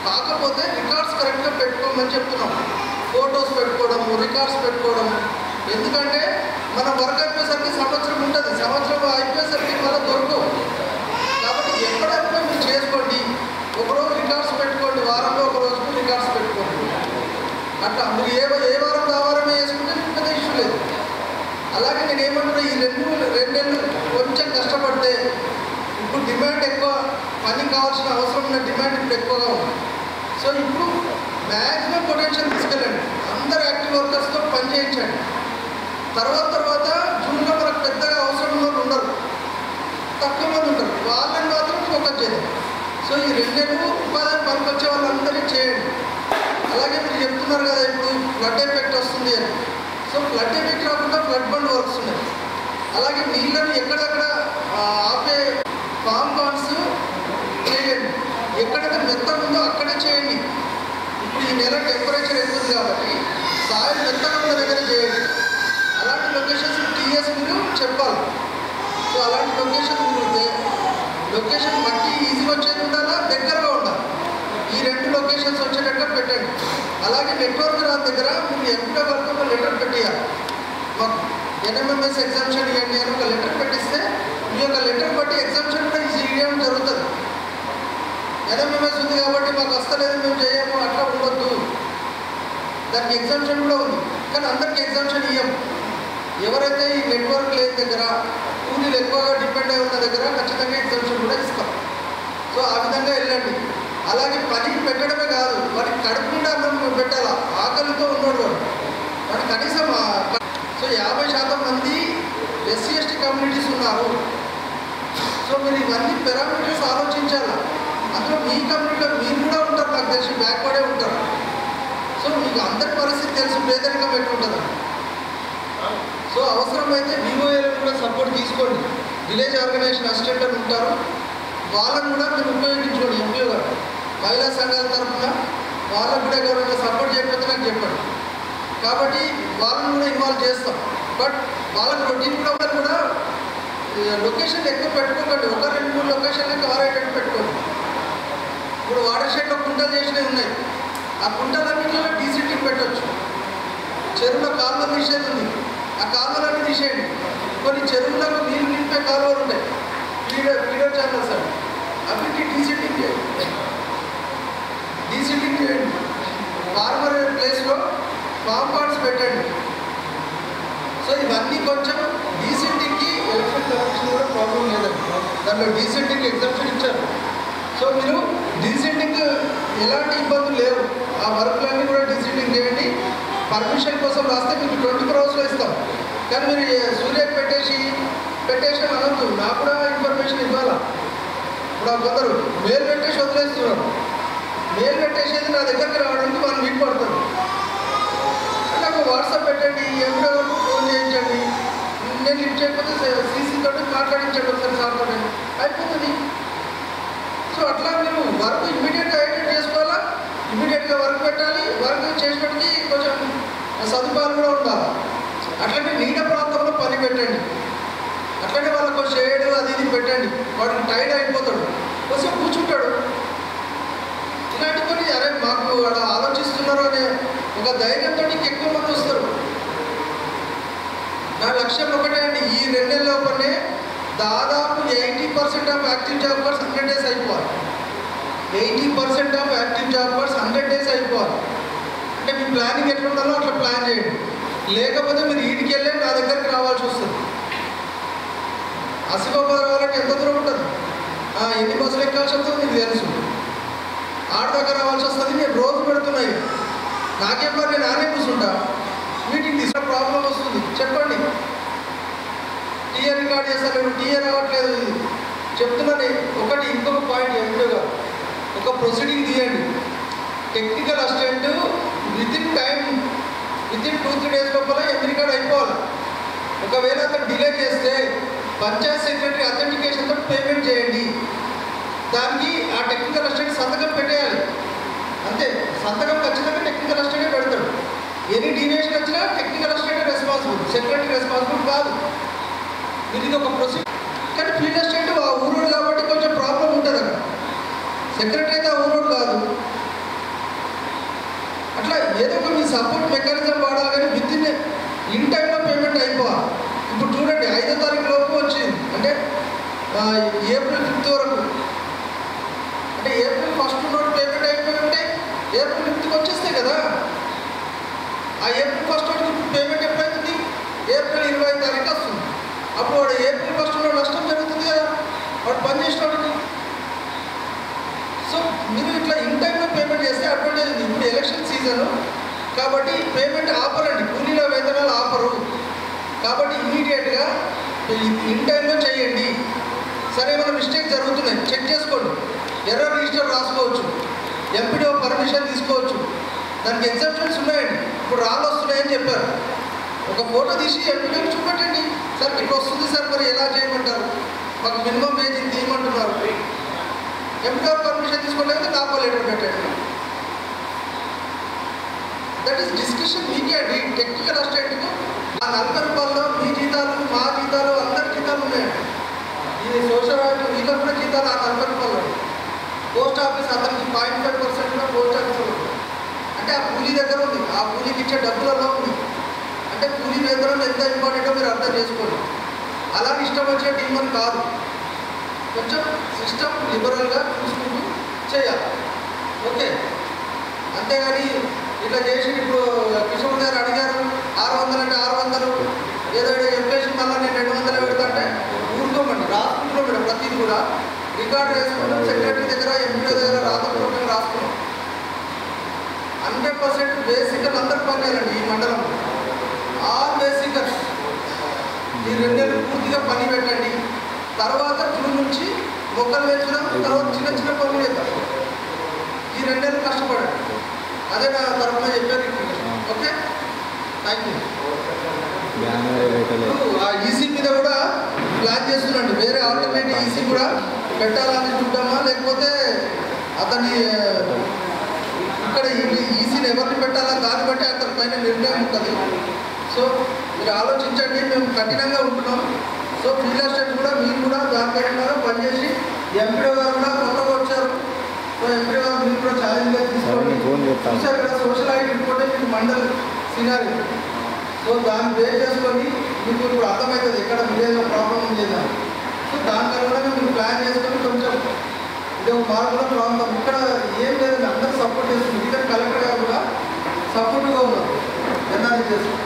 కాకపోతే రికార్డ్స్ కరెక్ట్గా పెట్టుకోమని చెప్తున్నాం ఫొటోస్ పెట్టుకోవడము రికార్డ్స్ పెట్టుకోవడము ఎందుకంటే మన వర్క్ అయిపోయేసరికి సంవత్సరం ఉంటుంది సంవత్సరం అయిపోయేసరికి మళ్ళీ దొరకవు కాబట్టి ఎక్కడెక్కడ మీరు చేసుకోండి ఒకరోజు రికార్డ్స్ పెట్టుకోండి వారంలో ఒక రోజుకు రికార్డ్స్ పెట్టుకోండి అట్లా మీరు ఏ వారం వారమే వేసుకుంటే పెద్ద ఇష్యూ లేదు అలాగే నేను ఏమంటున్నా ఈ రెండేళ్ళు కొంచెం కష్టపడితే ఇప్పుడు డిమాండ్ ఎక్కువ పని కావాల్సిన అవసరం ఉన్న డిమాండ్ ఇప్పుడు ఎక్కువగా ఉంది సో ఇప్పుడు మ్యాక్సిమం పొటెన్షియల్ తీసుకెళ్ళండి అందరు యాక్టివ్ వర్కర్స్తో పని చేయించండి తర్వాత జూన్లో మనకు పెద్దగా అవసరం ఉన్న వాళ్ళు ఉండరు తక్కువ మంది ఉంటారు వాళ్ళని మాత్రం ఫోకస్ చేద్దాం సో ఈ రెండేళ్ళు ఉపాధి పనికొచ్చే వాళ్ళందరినీ చేయండి అలాగే మీరు చెప్తున్నారు కదా ఇప్పుడు ఫ్లడ్ ఎఫెక్ట్ వస్తుంది అని సో ఫ్లడ్ ఎఫెక్ట్ రాకుండా ఫ్లడ్ బండ్ వర్క్స్ ఉన్నాయి అలాగే నీళ్ళని ఎక్కడెక్కడ ఆపే ఫామ్ బాండ్స్ చేయండి ఎక్కడైతే మెత్తగా ఉందో అక్కడే చేయండి ఇప్పుడు ఈ నెల టెంపరేచర్ ఎక్కువ ఉంది కాబట్టి సాయిల్ మెత్తగా ఉన్న దగ్గర చేయండి అలాంటి లొకేషన్స్ టీఎస్ మీరు చెప్పాలి సో అలాంటి లొకేషన్ మీరు లొకేషన్ మట్టి ఈజీగా వచ్చేది ఉండాలా దగ్గరగా ఉండాలి ఈ రెండు లొకేషన్స్ వచ్చేటట్టుగా పెట్టండి అలాగే నెట్వర్క్ రాని దగ్గర మీరు ఎంపీ వరకు ఒక లెటర్ పెట్టేయాలి మాకు ఎన్ఎంఎంఎస్ ఎగ్జామ్షన్ ఇవ్వండి అని ఒక లెటర్ పెట్టిస్తే మీ యొక్క లెటర్ బట్టి ఎగ్జామ్షన్ కూడా ఇవ్వడం జరుగుతుంది ఎన్ఎంఎంఎస్ ఉంది కాబట్టి మాకు వస్తలేదు మేము చేయము అట్లా ఉండొద్దు దానికి ఎగ్జామ్షన్ కూడా ఉంది కానీ అందరికీ ఎగ్జామ్షన్ ఇవ్వము ఎవరైతే ఈ నెట్వర్క్ లేని దగ్గర కూలీలు ఎక్కువగా డిపెండ్ అయి ఉన్న దగ్గర ఖచ్చితంగా ఎగ్జామ్షన్ కూడా ఇస్తాం సో ఆ విధంగా వెళ్ళండి అలాగే పనికి పెట్టడమే కాదు వాడికి కడుపుకుండా అన్నం పెట్టాలా ఆకలితో ఉన్నాడు వాడు కనీసం సో 50% మంది ఎస్సీ ఎస్టీ కమ్యూనిటీస్ ఉన్నారు సో మీరు ఇవన్నీ పారామీటర్స్ ఆలోచించాలా అందులో మీ కమ్యూనిటీలో మీరు కూడా ఉంటారు నాకు తెలిసి బ్యాక్వర్డే ఉంటారు సో మీకు అందరి పరిస్థితి తెలుసు పేదరికం ఎట్లుంటుంది సో అవసరమైతే వివోఏలు కూడా సపోర్ట్ తీసుకోండి విలేజ్ ఆర్గనైజేషన్ అసిస్టెంట్ అని ఉంటారు వాళ్ళని కూడా మీరు ఉపయోగించుకోండి ఎంపీఓ గారు మహిళా సంఘాల తరఫున వాళ్ళకు కూడా ఎవరైనా సపోర్ట్ చేయకపోతే నాకు చెప్పండి కాబట్టి వాళ్ళని కూడా ఇన్వాల్వ్ చేస్తాం బట్ వాళ్ళకి రొటీన్ కూడా లొకేషన్ ఎక్కువ పెట్టుకోకండి ఒక 2-3 లొకేషన్లు కవర్ అయ్యేటట్టు పెట్టుకోండి ఇప్పుడు వాటర్ షెడ్లో కుంటలు చేసినవి ఉన్నాయి ఆ కుంటలన్నింటిలో డీసీటింగ్ పెట్టవచ్చు చెరువులో కాలువ తీసేది ఉంది ఆ కాలువలన్నీ తీసేయండి కొన్ని చెరువులకు నీళ్ళు నింపే కాలువలు ఉంటాయి వీడియో ఛానల్స్ అండి అన్నింటి డీసీటింగ్ చేయండి ఫార్మర్ ప్లేస్లో కాంపౌండ్స్ పెట్టండి. సో ఇవన్నీ కొంచెం డీసెంటింగ్కి ఎలక్షన్ కమిషన్ కూడా ప్రాబ్లం లేదండి. దాంట్లో డీసెంటింగ్ ఎగ్జామ్షన్ ఇచ్చారు. సో మీరు డీసెంటింగ్ ఎలాంటి ఇబ్బందులు లేవు. ఆ వర్క్లన్నీ కూడా డీసెంటింగ్ చేయండి. పర్మిషన్ కోసం రాస్తే మీకు 24 అవర్స్లో ఇస్తాం. కానీ మీరు సూర్యకి పెట్టేసి అనొద్దు. నాకు కూడా ఇన్ఫర్మేషన్ ఇవ్వాలా. ఇప్పుడు కొందరు మెయిల్ పెట్టేసి వదిలేస్తున్నారు. మెయిల్ పెట్టేసేది నా దగ్గరికి రావడానికి 1 వీక్ పడుతుంది. నాకు వాట్సాప్ పెట్టండి, ఎవరో ఫోన్ చేయించండి. నేను లిఫ్ట్ చేయకపోతే సీసీ తోటి మాట్లాడించండి ఒకసారి సార్ తోటి, అయిపోతుంది. సో అట్లా మీరు వర్క్ ఇమ్మీడియట్గా ఐడెంట్ చేసుకోవాలా, ఇమ్మీడియట్గా వర్క్ పెట్టాలి. వర్క్ చేసేటికి కొంచెం సదుపాయాలు కూడా ఉండాలి. అట్లనే నీడ ప్రాంతంలో పని పెట్టండి. అట్లనే వాళ్ళకు షేడ్ అది ఇది పెట్టండి. వాడికి టైర్డ్ అయిపోతాడు, కొంచెం కూర్చుంటాడు. ఇలాంటి కొన్ని అరే మాకు అలా ఆలోచిస్తున్నారు అనే ఒక ధైర్యంతో ఎక్కువ మంది వస్తారు. నా లక్ష్యం ఒకటే అండి, ఈ 2 నెలల లోపలనే దాదాపు 80% of active job cards 100 days అయిపోవాలి. 80% of active job cards 100 days అయిపోవాలి. అంటే మీ ప్లానింగ్ ఎట్లా ఉండాలో అట్లా ప్లాన్ చేయండి. లేకపోతే మీరు ఈడికి వెళ్ళే నా దగ్గరికి రావాల్సి వస్తుంది. ఆసిఫాబాద్ రావాలంటే ఎంత దూరం ఉంటుంది, ఎన్ని బస్సులు ఎక్కాల్సి వస్తుందో మీకు తెలుసు. ఆడదాకా రావాల్సి వస్తుంది. నేను రోజు పెడుతున్నాయి. నాకేం పని, నేను నానే కూర్చుంటా. మీటింగ్ తీసుకున్న ప్రాబ్లం వస్తుంది, చెప్పండి. టీఏ రికార్డ్ చేస్తారు, టీఏ రావట్లేదు. చెప్తున్నాను ఒకటి. ఇంకొక పాయింట్ ఎంపీగా ఒక ప్రొసీడింగ్ తీయండి. Technical assistant with in 2-3 days లోపల ఎంపీ రికార్డ్ అయిపోవాలి. ఒకవేళ అతను డిలే చేస్తే పంచాయత్ సెక్రటరీ అథెంటికేషన్తో పేమెంట్ చేయండి. దానికి ఆ టెక్నికల్ అసిస్టెంట్ సంతకం పెట్టేయాలి. అంతే, సంతకం ఖచ్చితంగా టెక్నికల్ అసిస్టెంటే పెడతాడు. ఎనీ డీవియేషన్ వచ్చినా technical assistant responsible, secretary responsible కాదు. మీరు ఇది ఒక ప్రొసీజర్. కానీ ఫీల్డ్ అసిస్టెంట్ ఆ ఊరోడు కాబట్టి కొంచెం ప్రాబ్లం ఉంటుంది అక్కడ. సెక్రటరీ అయితే ఆ ఊరోడు కాదు. అట్లా ఏదో ఒక మీ సపోర్ట్ మెకానిజం వాడాలి. కానీ విత్ ఇన్ టైంలో పేమెంట్ అయిపోవాలి. ఇప్పుడు చూడండి, 5వ తారీఖు లోపు వచ్చింది అంటే ఏప్రిల్ 5th వరకు. అంటే ఏప్రిల్ 1st నోట్ పేమెంట్ అయిపోయి ఉంటే ఏప్రిల్ 5th వచ్చేస్తాయి కదా. ఆ ఏప్రిల్ 1st వరకు పేమెంట్ ఎప్పుడైతుంది, ఏప్రిల్ 20వ తారీఖు వస్తుంది. అప్పుడు వాడు ఏప్రిల్ 1st నష్టం జరుగుతుంది కదా వాడు పని చేసినోడికి. సో మీరు ఇట్లా ఇన్ టైంలో పేమెంట్ చేస్తే అడ్వాంటేజ్ ఉంది. ఇప్పుడు ఎలక్షన్ సీజను కాబట్టి పేమెంట్ ఆపరండి, కూలీల వేతనాలు ఆపరు. కాబట్టి ఇమీడియట్గా ఇన్ టైంలో చేయండి. సరే ఏమైనా మిస్టేక్ జరుగుతున్నాయి చెక్ చేసుకోండి. ఎర్రర్ రిజిస్టర్ రాసుకోవచ్చు, ఎంపీడీఓ పర్మిషన్ తీసుకోవచ్చు. దానికి ఎగ్జామ్షన్స్ ఉన్నాయండి. ఇప్పుడు రాళ్ళు వస్తున్నాయని చెప్పారు. ఒక ఫోటో తీసి ఎంపీడీఓకి చూపెట్టండి. సార్ ఇట్లా వస్తుంది సార్, మరి ఎలా చేయమంటారు, మాకు మినిమం వేజ్ తీయమంటున్నారు. ఎంపీడీఓ పర్మిషన్ తీసుకోలేకపోతే నాకు లెటర్ పెట్టండి. దట్ ఈస్ డిస్కషన్ మీకే అండి. టెక్నికల్ అసిస్టెంట్కు ఆ 40 రూపాయల్లో మీ జీతాలు, మా జీతాలు, అందరి జీతాలు ఉన్నాయండి. ఇది సోషల్ వీళ్ళకి కూడా జీతాలు ఆ 40 రూపాయలు. పోస్ట్ ఆఫీస్ అతనికి 0.5% కూడా పోస్ట్ ఆఫీస్లో ఉంది. అంటే ఆ కూలీ దగ్గర ఉంది, ఆ కూలీకి ఇచ్చే డబ్బులలో ఉంది. అంటే కూలీ వేతనం ఎంత ఇంపార్టెంటో మీరు అర్థం చేసుకోండి. అలా ఇష్టం వచ్చే టీమని కాదు, కొంచెం సిస్టమ్ లిబరల్గా చూసుకుంటూ చేయాలి. ఓకే, అంతేగాని ఇట్లా చేసి ఇప్పుడు కిషోర్ గారు అడిగారు 600 అంటే 600 ఏదో చెప్పేసి మళ్ళీ నేను 200 పెడతాంటే ఊరుకోమండి. రాసుకుంటున్నాం మేడం, ప్రతిదీ కూడా రికార్డు వేసుకుంటాం. సెక్రటరీ దగ్గర, ఎంపీడీ దగ్గర రాతపూర్వకంగా రాసుకున్నాం. 100% బేసికల్ అందరు పనిచేయాలండి ఈ మండలంలో. ఆల్ బేసికల్స్ ఈ 2 నెలలు పూర్తిగా పని పెట్టండి. తర్వాత జూన్ నుంచి మొక్కలు వేసుకున్నాం. తర్వాత చిన్న చిన్న పనులు చేద్దాం. ఈ 2 నెలలు కష్టపడండి. అదే నా తరఫున చెప్పారు. Okay, thank you. ఆ ఈసీ మీద కూడా ప్లాన్ చేస్తున్నాండి. వేరే ఆల్టర్నేటివ్ ఈసీ కూడా పెట్టాలని చూద్దామా, లేకపోతే అతని ఇక్కడ ఈసీని ఎవరిని పెట్టాలా దాన్ని బట్టి అతని పైన నిర్ణయం ఉంటుంది. సో మీరు ఆలోచించండి. మేము కఠినంగా ఉంటున్నాం. సో ఫీల్డ్ అసిస్టెంట్ కూడా మీరు కూడా దానిపైన పనిచేసి ఎంపీడీ గారు కూడా కొత్తగా వచ్చారు. సో ఎంపీడీ గారు మీరు కూడా ఛాలెంజ్గా తీసుకోండి. చూసారు కదా సోషల్ ఐటీ రిపోర్టే మీకు మండల్ సినారీ. సో దాన్ని బేస్ చేసుకొని మీకు ఇప్పుడు అర్థమవుతుంది ఎక్కడ విలేజ్లో ప్రాబ్లం లేదా. సో దాని తర్వాత మీరు ప్లాన్ చేసుకొని కొంచెం ఇది ఒక మార్పుల ప్రాంతం ఇక్కడ ఏం లేదండి, అందరూ సపోర్ట్ చేస్తుంది. ఇక్కడ కలెక్టర్ గారు కూడా సపోర్ట్గా ఉన్నారు. ఎనాలిసిస్ చేస్తాం.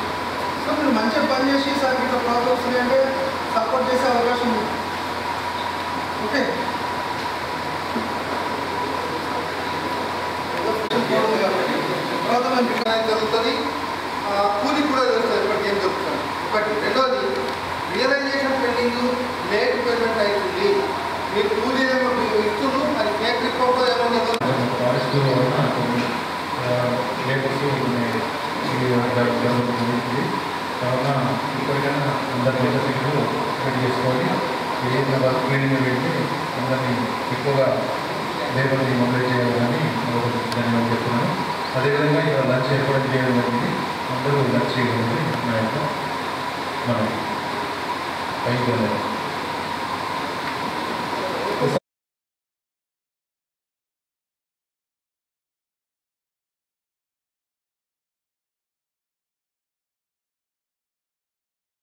సో మీరు మంచిగా పని చేసి సార్ ఇట్లా ప్రాబ్లమ్స్ ఉన్నాయంటే సపోర్ట్ చేసే అవకాశం ఉంది. ఓకే, జరుగుతుంది, కూలి కూడా జరుగుతుంది. ఇప్పటికి ఏం చెప్తాను. ఒకటి. రెండోది, రియలైజేషన్ పెండింగ్, లేట్ పేమెంట్ అవుతుంది. మీరు కూలీ ఏమో ఇస్తున్నారు, అది ఫేక్ రిపోర్ట్ ఏమో కావున ఇప్పటికైనా అందరి పద్ధతులు సెట్ చేసుకొని ఏదైనా వర్క్ ట్రైనింగ్ పెట్టి అందరినీ ఎక్కువగా లేబర్ని మొబైల్ చేయాలని ధన్యవాదాలు చెప్తున్నాను. అదేవిధంగా ఇక్కడ లంచ్ ఏర్పాటు చేయడం జరిగింది. అందరూ లంచ్ చేయాలని నా యొక్క మనం థ్యాంక్ యూ.